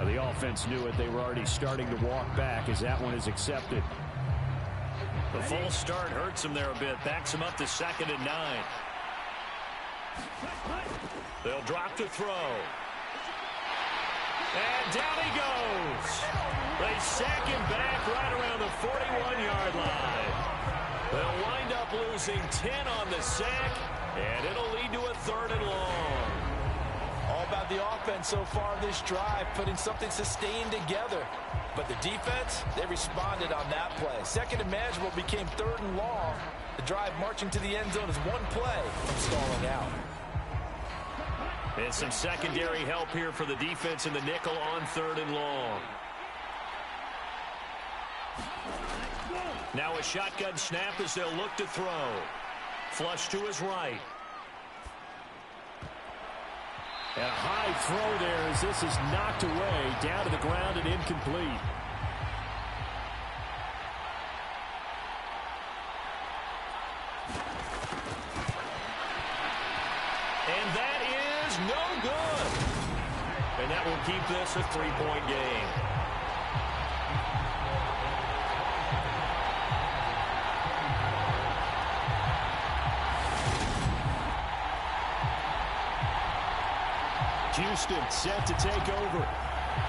The offense knew it. They were already starting to walk back as that one is accepted. The false start hurts them there a bit. Backs them up to 2nd and 9. They'll drop to throw. And down he goes. They sack him back right around the 41-yard line. They'll wind up losing 10 on the sack, and it'll lead to a 3rd and long. All about the offense so far this drive, putting something sustained together. But the defense, they responded on that play. 2nd and manageable became 3rd and long. The drive marching to the end zone is one play from stalling out. And some secondary help here for the defense in the nickel on 3rd and long. Now a shotgun snap as they'll look to throw. Flush to his right. And a high throw there as this is knocked away, down to the ground and incomplete. And that is no good. And that will keep this a 3-point game. Houston set to take over.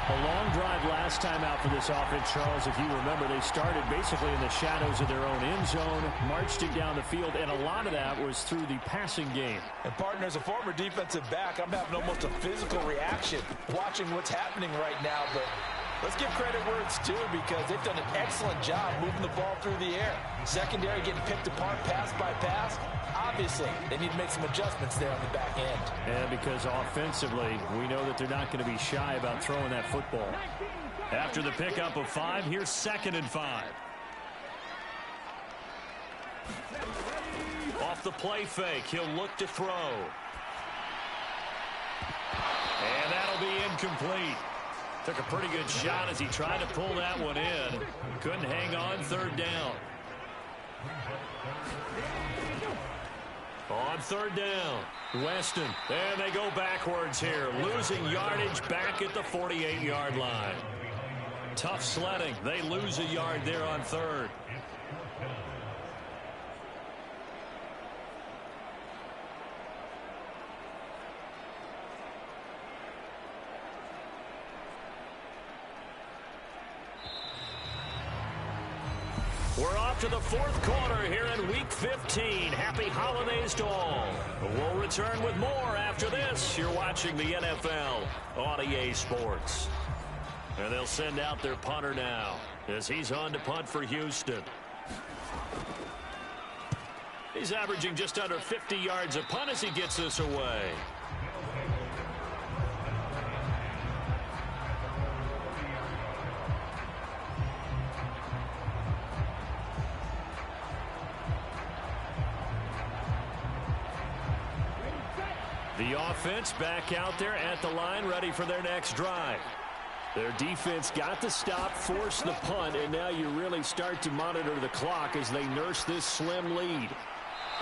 A long drive last time out for this offense, Charles. If you remember, they started basically in the shadows of their own end zone, marched it down the field, and a lot of that was through the passing game. And partner, as a former defensive back, I'm having almost a physical reaction watching what's happening right now. But let's give credit where it's due because they've done an excellent job moving the ball through the air. Secondary getting picked apart pass by pass. Obviously, they need to make some adjustments there on the back end. And because offensively, we know that they're not going to be shy about throwing that football. After the pickup of 5, here's 2nd and 5. Off the play fake, he'll look to throw. And that'll be incomplete. Took a pretty good shot as he tried to pull that one in. Couldn't hang on, 3rd down. On 3rd down, Weston. And they go backwards here, losing yardage back at the 48-yard line. Tough sledding. They lose a yard there on 3rd. We're off to the 4th quarter here in Week 15. Happy holidays to all. We'll return with more after this. You're watching the NFL on EA Sports. And they'll send out their punter now as he's on to punt for Houston. He's averaging just under 50 yards a punt as he gets this away. The offense back out there at the line, ready for their next drive. Their defense got the stop, forced the punt, and now you really start to monitor the clock as they nurse this slim lead.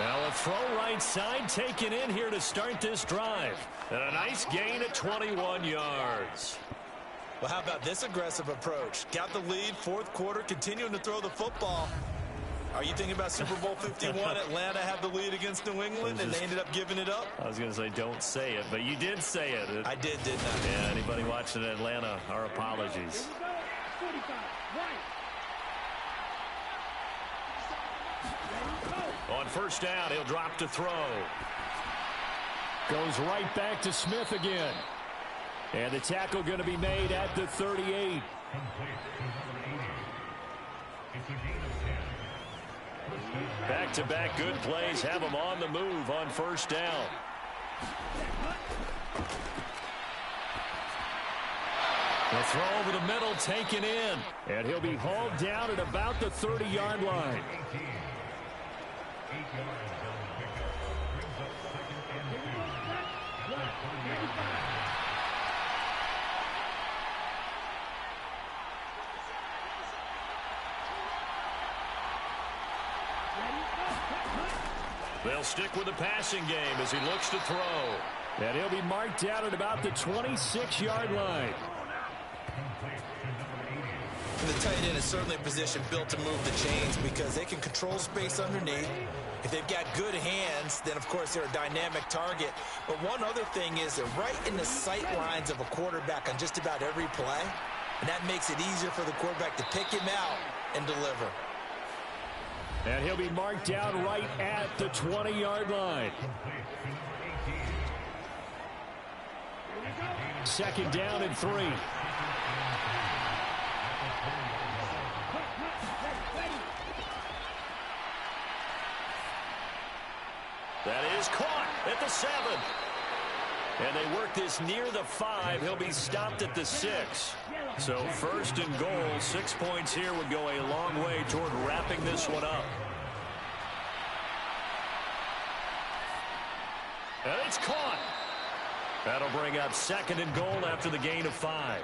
Now a throw right side taken in here to start this drive. And a nice gain at 21 yards. Well, how about this aggressive approach? Got the lead, 4th quarter, continuing to throw the football. Are you thinking about Super Bowl 51? Atlanta had the lead against New England, and they ended up giving it up? I was going to say don't say it, but you did say it. I did, didn't I? Yeah, anybody watching Atlanta, our apologies. On 1st down, he'll drop to throw. Goes right back to Smith again. And the tackle going to be made at the 38. Back-to-back good plays have them on the move on first down. The throw over the middle taken in. And he'll be hauled down at about the 30-yard line. They'll stick with the passing game as he looks to throw. And he'll be marked down at about the 26-yard line. And the tight end is certainly a position built to move the chains because they can control space underneath. If they've got good hands, then, of course, they're a dynamic target. But one other thing is they're right in the sight lines of a quarterback on just about every play. And that makes it easier for the quarterback to pick him out and deliver. And he'll be marked down right at the 20-yard line. Second down and 3. That is caught at the 7. And they work this near the 5. He'll be stopped at the 6. So first and goal, 6 points here would go a long way toward wrapping this one up. And it's caught. That'll bring up second and goal after the gain of 5.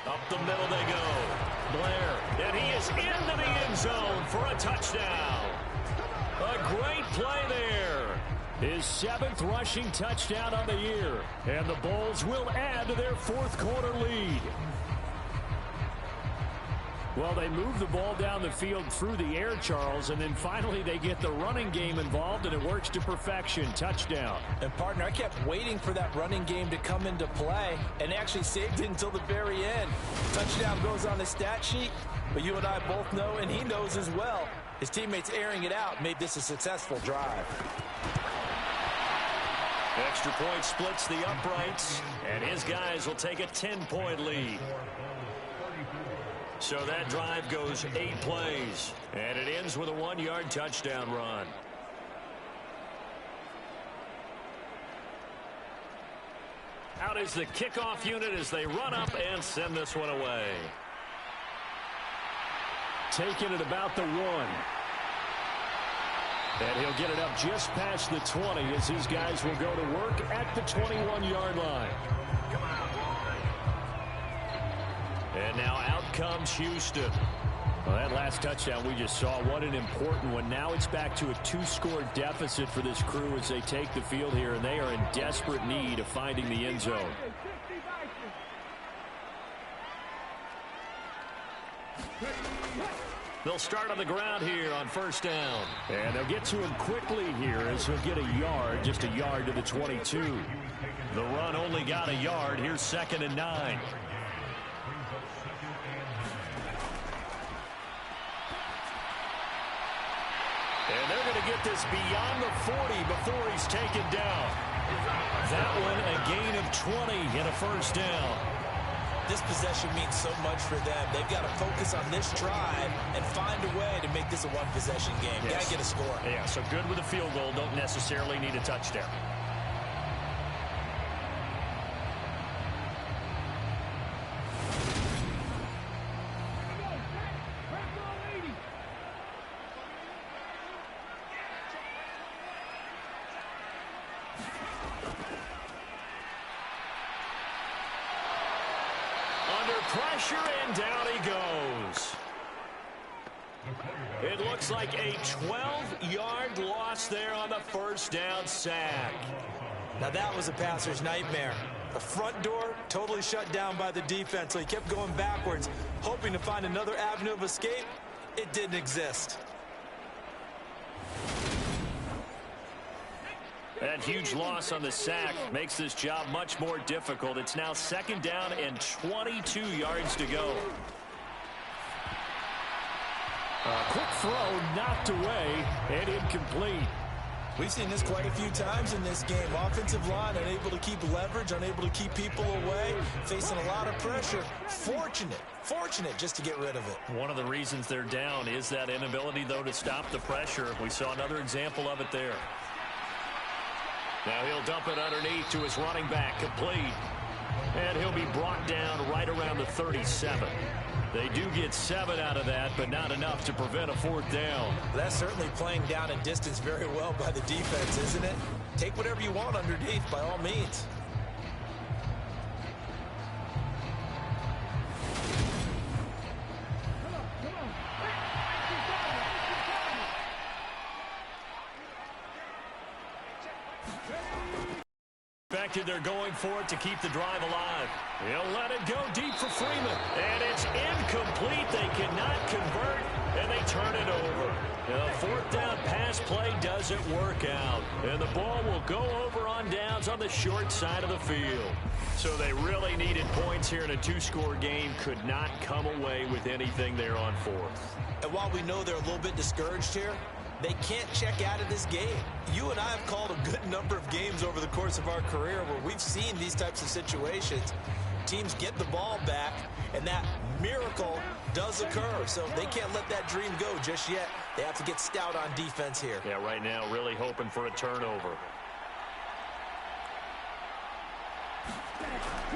Up the middle they go. Blair, and he is into the end zone for a touchdown. A great play there. His 7th rushing touchdown on the year. And the Bulls will add to their 4th quarter lead. Well, they move the ball down the field through the air, Charles, and then finally they get the running game involved, and it works to perfection. Touchdown. And, partner, I kept waiting for that running game to come into play and actually saved it until the very end. Touchdown goes on the stat sheet, but you and I both know, and he knows as well, his teammates airing it out made this a successful drive. Extra point splits the uprights, and his guys will take a 10-point lead. So that drive goes 8 plays, and it ends with a 1-yard touchdown run. Out is the kickoff unit as they run up and send this one away. Taking it about the 1. And he'll get it up just past the 20 as his guys will go to work at the 21-yard line. And now out comes Houston. Well, that last touchdown we just saw, what an important one. Now it's back to a 2-score deficit for this crew as they take the field here, and they are in desperate need of finding the end zone. They'll start on the ground here on first down. And they'll get to him quickly here as he'll get a yard, just a yard to the 22. The run only got a yard. Here's 2nd and 9. And they're going to get this beyond the 40 before he's taken down. That one a gain of 20 and a first down. This possession means so much for them. They've got to focus on this drive and find a way to make this a one-possession game. Yes. Got to get a score. Yeah, so good with a field goal. Don't necessarily need a touchdown. Pressure, and down he goes. It looks like a 12-yard loss there on the first down sack. Now that was a passer's nightmare. The front door totally shut down by the defense, so he kept going backwards, hoping to find another avenue of escape. It didn't exist. That huge loss on the sack makes this job much more difficult. It's now 2nd down and 22 yards to go. A quick throw knocked away and incomplete. We've seen this quite a few times in this game. Offensive line unable to keep leverage, unable to keep people away, facing a lot of pressure. Fortunate just to get rid of it. One of the reasons they're down is that inability, though, to stop the pressure. We saw another example of it there. Now he'll dump it underneath to his running back, complete. And he'll be brought down right around the 37. They do get 7 out of that, but not enough to prevent a 4th down. That's certainly playing down in distance very well by the defense, isn't it? Take whatever you want underneath, by all means. They're going for it to keep the drive alive. He'll let it go deep for Freeman. And it's incomplete. They cannot convert, and they turn it over. The 4th down pass play doesn't work out. And the ball will go over on downs on the short side of the field. So they really needed points here in a 2-score game. Could not come away with anything there on 4th. And while we know they're a little bit discouraged here, they can't check out of this game. You and I have called a good number of games over the course of our career where we've seen these types of situations. Teams get the ball back, and that miracle does occur. So they can't let that dream go just yet. They have to get stout on defense here. Yeah, right now really hoping for a turnover.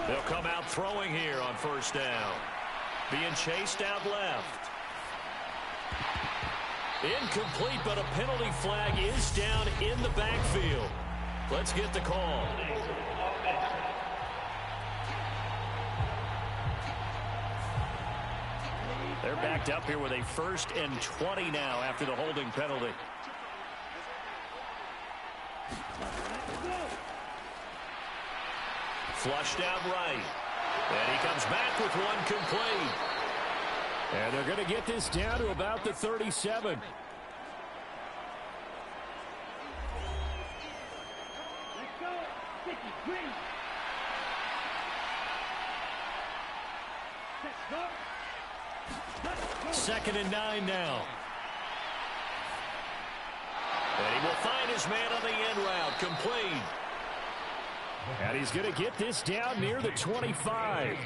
They'll come out throwing here on 1st down. Being chased out left. Incomplete, but a penalty flag is down in the backfield. Let's get the call. They're backed up here with a 1st and 20 now after the holding penalty. Flushed out right. And he comes back with one complete. And they're going to get this down to about the 37. Second and 9 now. And he will find his man on the end route, complete. And he's going to get this down near the 25.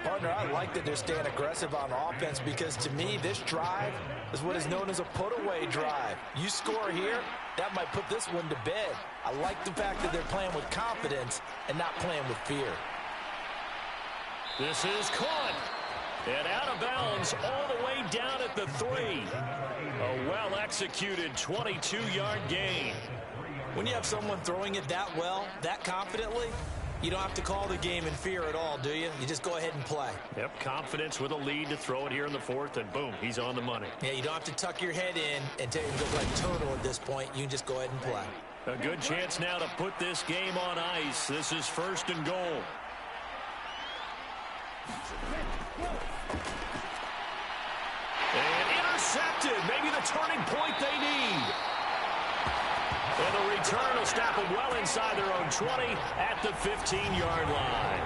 Partner, I like that they're staying aggressive on offense because, to me, this drive is what is known as a put-away drive. You score here, that might put this one to bed. I like the fact that they're playing with confidence and not playing with fear. This is caught. And out of bounds all the way down at the 3. A well-executed 22-yard gain. When you have someone throwing it that well, that confidently, you don't have to call the game in fear at all, do you? You just go ahead and play. Yep, confidence with a lead to throw it here in the 4th, and boom, he's on the money. Yeah, you don't have to tuck your head in and take go like turtle at this point. You can just go ahead and play. A good chance now to put this game on ice. This is 1st and goal. And intercepted. Maybe the turning point they need. And the return will stop them well inside their own 20 at the 15-yard line.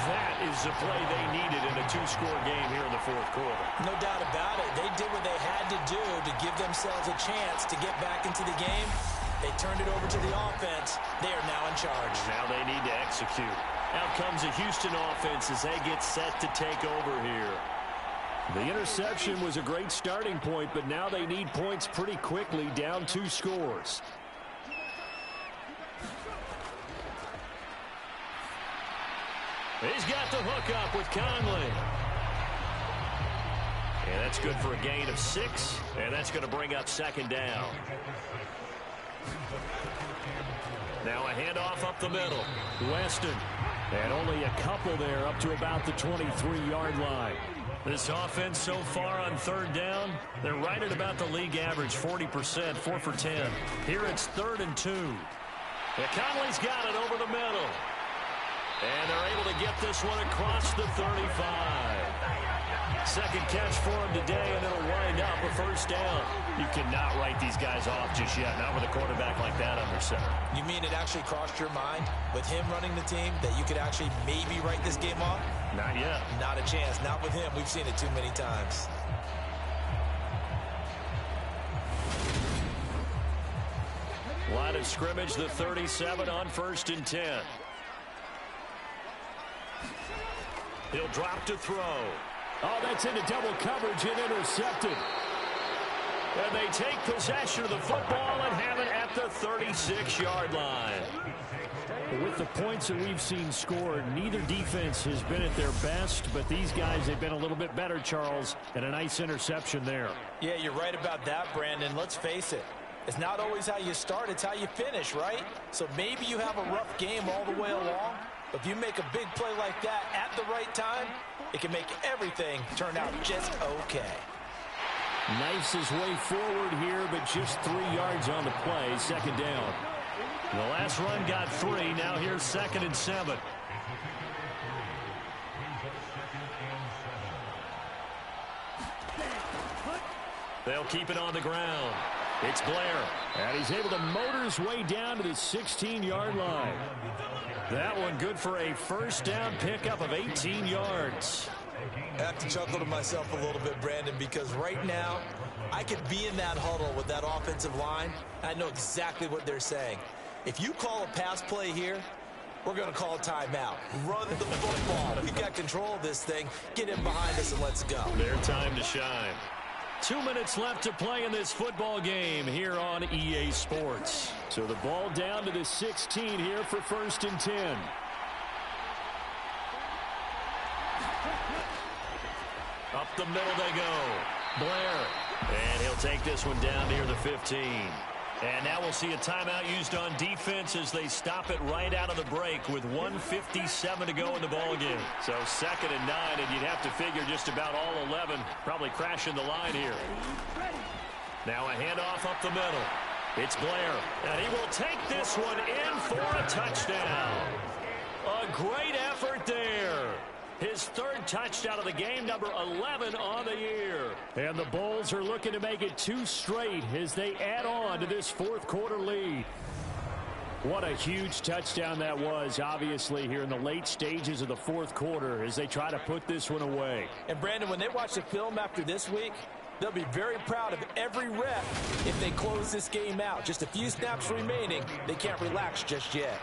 That is the play they needed in a 2-score game here in the 4th quarter. No doubt about it. They did what they had to do to give themselves a chance to get back into the game. They turned it over to the offense. They are now in charge. Now they need to execute. Out comes the Houston offense as they get set to take over here. The interception was a great starting point, but now they need points pretty quickly, down 2 scores. He's got the hook up with Conley. And that's good for a gain of 6, and that's going to bring up 2nd down. Now a handoff up the middle. Weston. And only a couple there up to about the 23-yard line. This offense so far on 3rd down, they're right at about the league average, 40%, 4 for 10. Here it's 3rd and 2. And Conley's got it over the middle. And they're able to get this one across the 35. Second catch for him today, and it'll wind up a 1st down. You cannot write these guys off just yet, not with a quarterback like that under center. You mean it actually crossed your mind with him running the team that you could actually maybe write this game off? Not yet. Not a chance. Not with him. We've seen it too many times. Line of scrimmage, the 37 on 1st and 10. He'll drop to throw. Oh, that's into double coverage and intercepted. And they take possession of the football and have it at the 36-yard line. With the points that we've seen scored, neither defense has been at their best, but these guys have been a little bit better, Charles, and a nice interception there. Yeah, you're right about that, Brandon. Let's face it. It's not always how you start, it's how you finish, right? So maybe you have a rough game all the way along, but if you make a big play like that at the right time, it can make everything turn out just okay. Knifes his way forward here, but just 3 yards on the play. 2nd down. The last run got 3. Now here's 2nd and 7. They'll keep it on the ground. It's Blair. And he's able to motor his way down to the 16-yard line. That one good for a 1st down pickup of 18 yards. I have to chuckle to myself a little bit, Brandon, because right now I could be in that huddle with that offensive line. I know exactly what they're saying. If you call a pass play here, we're going to call a timeout. Run the football. We've got control of this thing. Get in behind us and let's go. Their time to shine. 2 minutes left to play in this football game here on EA Sports. So the ball down to the 16 here for 1st and 10. Up the middle they go. Blair. And he'll take this one down near the 15. And now we'll see a timeout used on defense as they stop it right out of the break with 1:57 to go in the ball game. So 2nd and 9, and you'd have to figure just about all 11 probably crashing the line here. Now a handoff up the middle. It's Blair, and he will take this one in for a touchdown. A great effort there. His 3rd touchdown of the game, number 11 on the year. And the Bulls are looking to make it 2 straight as they add on to this 4th quarter lead. What a huge touchdown that was, obviously, here in the late stages of the 4th quarter as they try to put this one away. And, Brandon, when they watch the film after this week, they'll be very proud of every rep if they close this game out. Just a few snaps remaining. They can't relax just yet.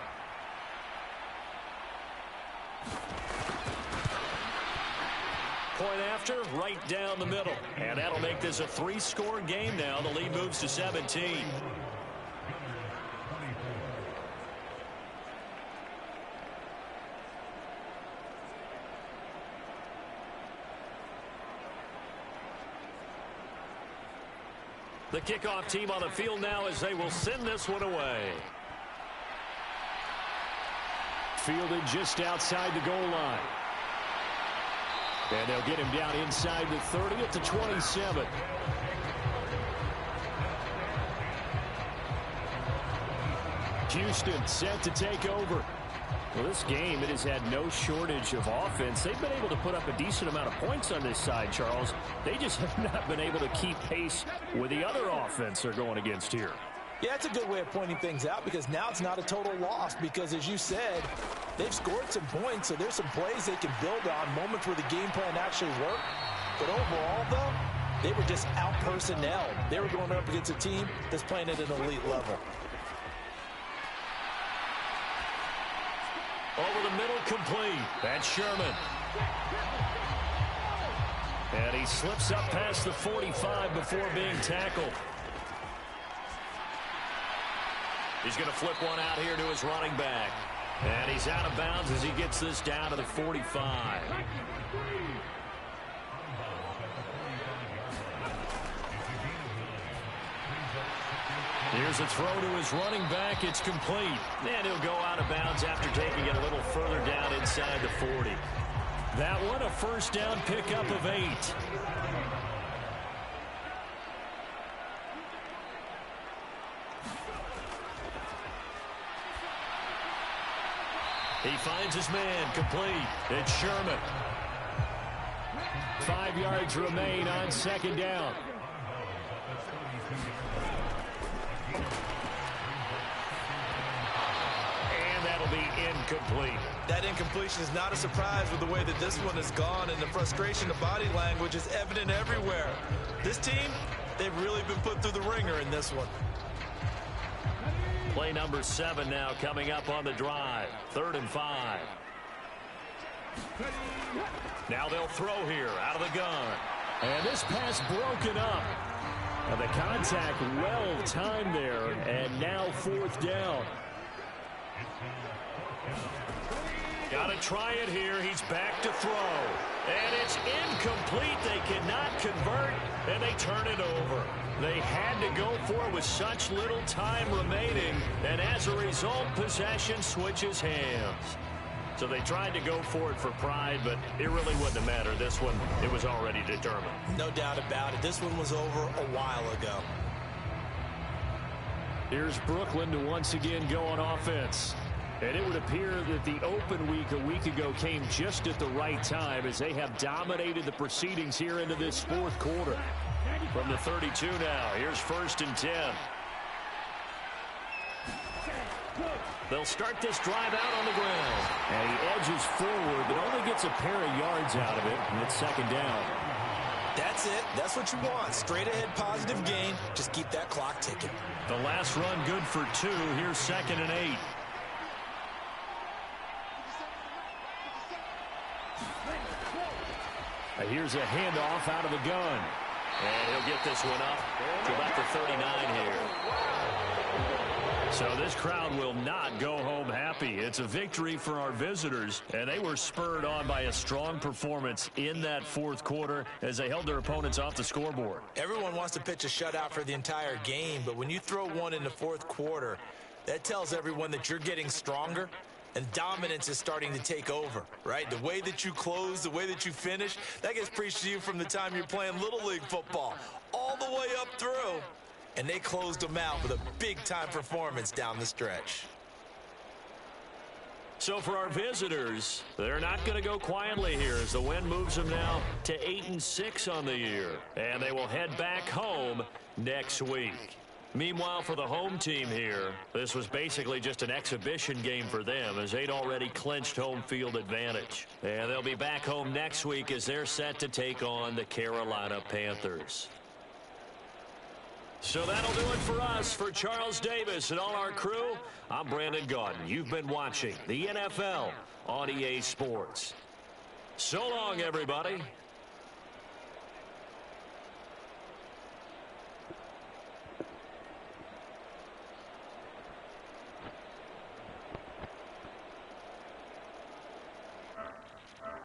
Point after, right down the middle. And that'll make this a 3-score game now. The lead moves to 17. The kickoff team on the field now as they will send this one away. Fielded just outside the goal line. And they'll get him down inside the 30 at the 27. Houston set to take over. Well, this game, it has had no shortage of offense. They've been able to put up a decent amount of points on this side, Charles. They just have not been able to keep pace with the other offense they're going against here. Yeah, that's a good way of pointing things out because now it's not a total loss because, as you said, they've scored some points, so there's some plays they can build on, moments where the game plan actually worked. But overall, though, they were just out-personnelled. They were going up against a team that's playing at an elite level. Over the middle, complete. That's Sherman. And he slips up past the 45 before being tackled. He's going to flip one out here to his running back. And he's out of bounds as he gets this down to the 45. Here's a throw to his running back. It's complete. And he'll go out of bounds after taking it a little further down inside the 40. That one, a 1st down pickup of 8. He finds his man, complete. It's Sherman. 5 yards remain on 2nd down. And that'll be incomplete. That incompletion is not a surprise with the way that this one has gone, and the frustration of body language is evident everywhere. This team, they've really been put through the ringer in this one. Play number 7 now coming up on the drive. 3rd and 5. Now they'll throw here out of the gun. And this pass broken up. And the contact well timed there. And now 4th down. Got to try it here. He's back to throw. And it's incomplete. They cannot convert, and they turn it over. They had to go for it with such little time remaining, and as a result, possession switches hands. So they tried to go for it for pride, but it really wouldn't have mattered. This one, it was already determined. No doubt about it. This one was over a while ago. Here's Brooklyn to once again go on offense. And it would appear that the open week a week ago came just at the right time as they have dominated the proceedings here into this 4th quarter. From the 32 now, here's 1st and 10. They'll start this drive out on the ground. And he edges forward, but only gets a pair of yards out of it, and it's 2nd down. That's it. That's what you want. Straight ahead positive gain. Just keep that clock ticking. The last run good for 2. Here's 2nd and 8. Here's a handoff out of the gun. And he'll get this one up to about the 39 here. So this crowd will not go home happy. It's a victory for our visitors, and they were spurred on by a strong performance in that 4th quarter as they held their opponents off the scoreboard. Everyone wants to pitch a shutout for the entire game, but when you throw one in the 4th quarter, that tells everyone that you're getting stronger. And dominance is starting to take over, right? The way that you close, the way that you finish, that gets preached to you from the time you're playing Little League football all the way up through. And they closed them out with a big-time performance down the stretch. So for our visitors, they're not going to go quietly here as the win moves them now to 8-6 on the year. And they will head back home next week. Meanwhile, for the home team here, this was basically just an exhibition game for them as they'd already clinched home field advantage. And they'll be back home next week as they're set to take on the Carolina Panthers. So that'll do it for us. For Charles Davis and all our crew, I'm Brandon Gaudin. You've been watching the NFL on EA Sports. So long, everybody.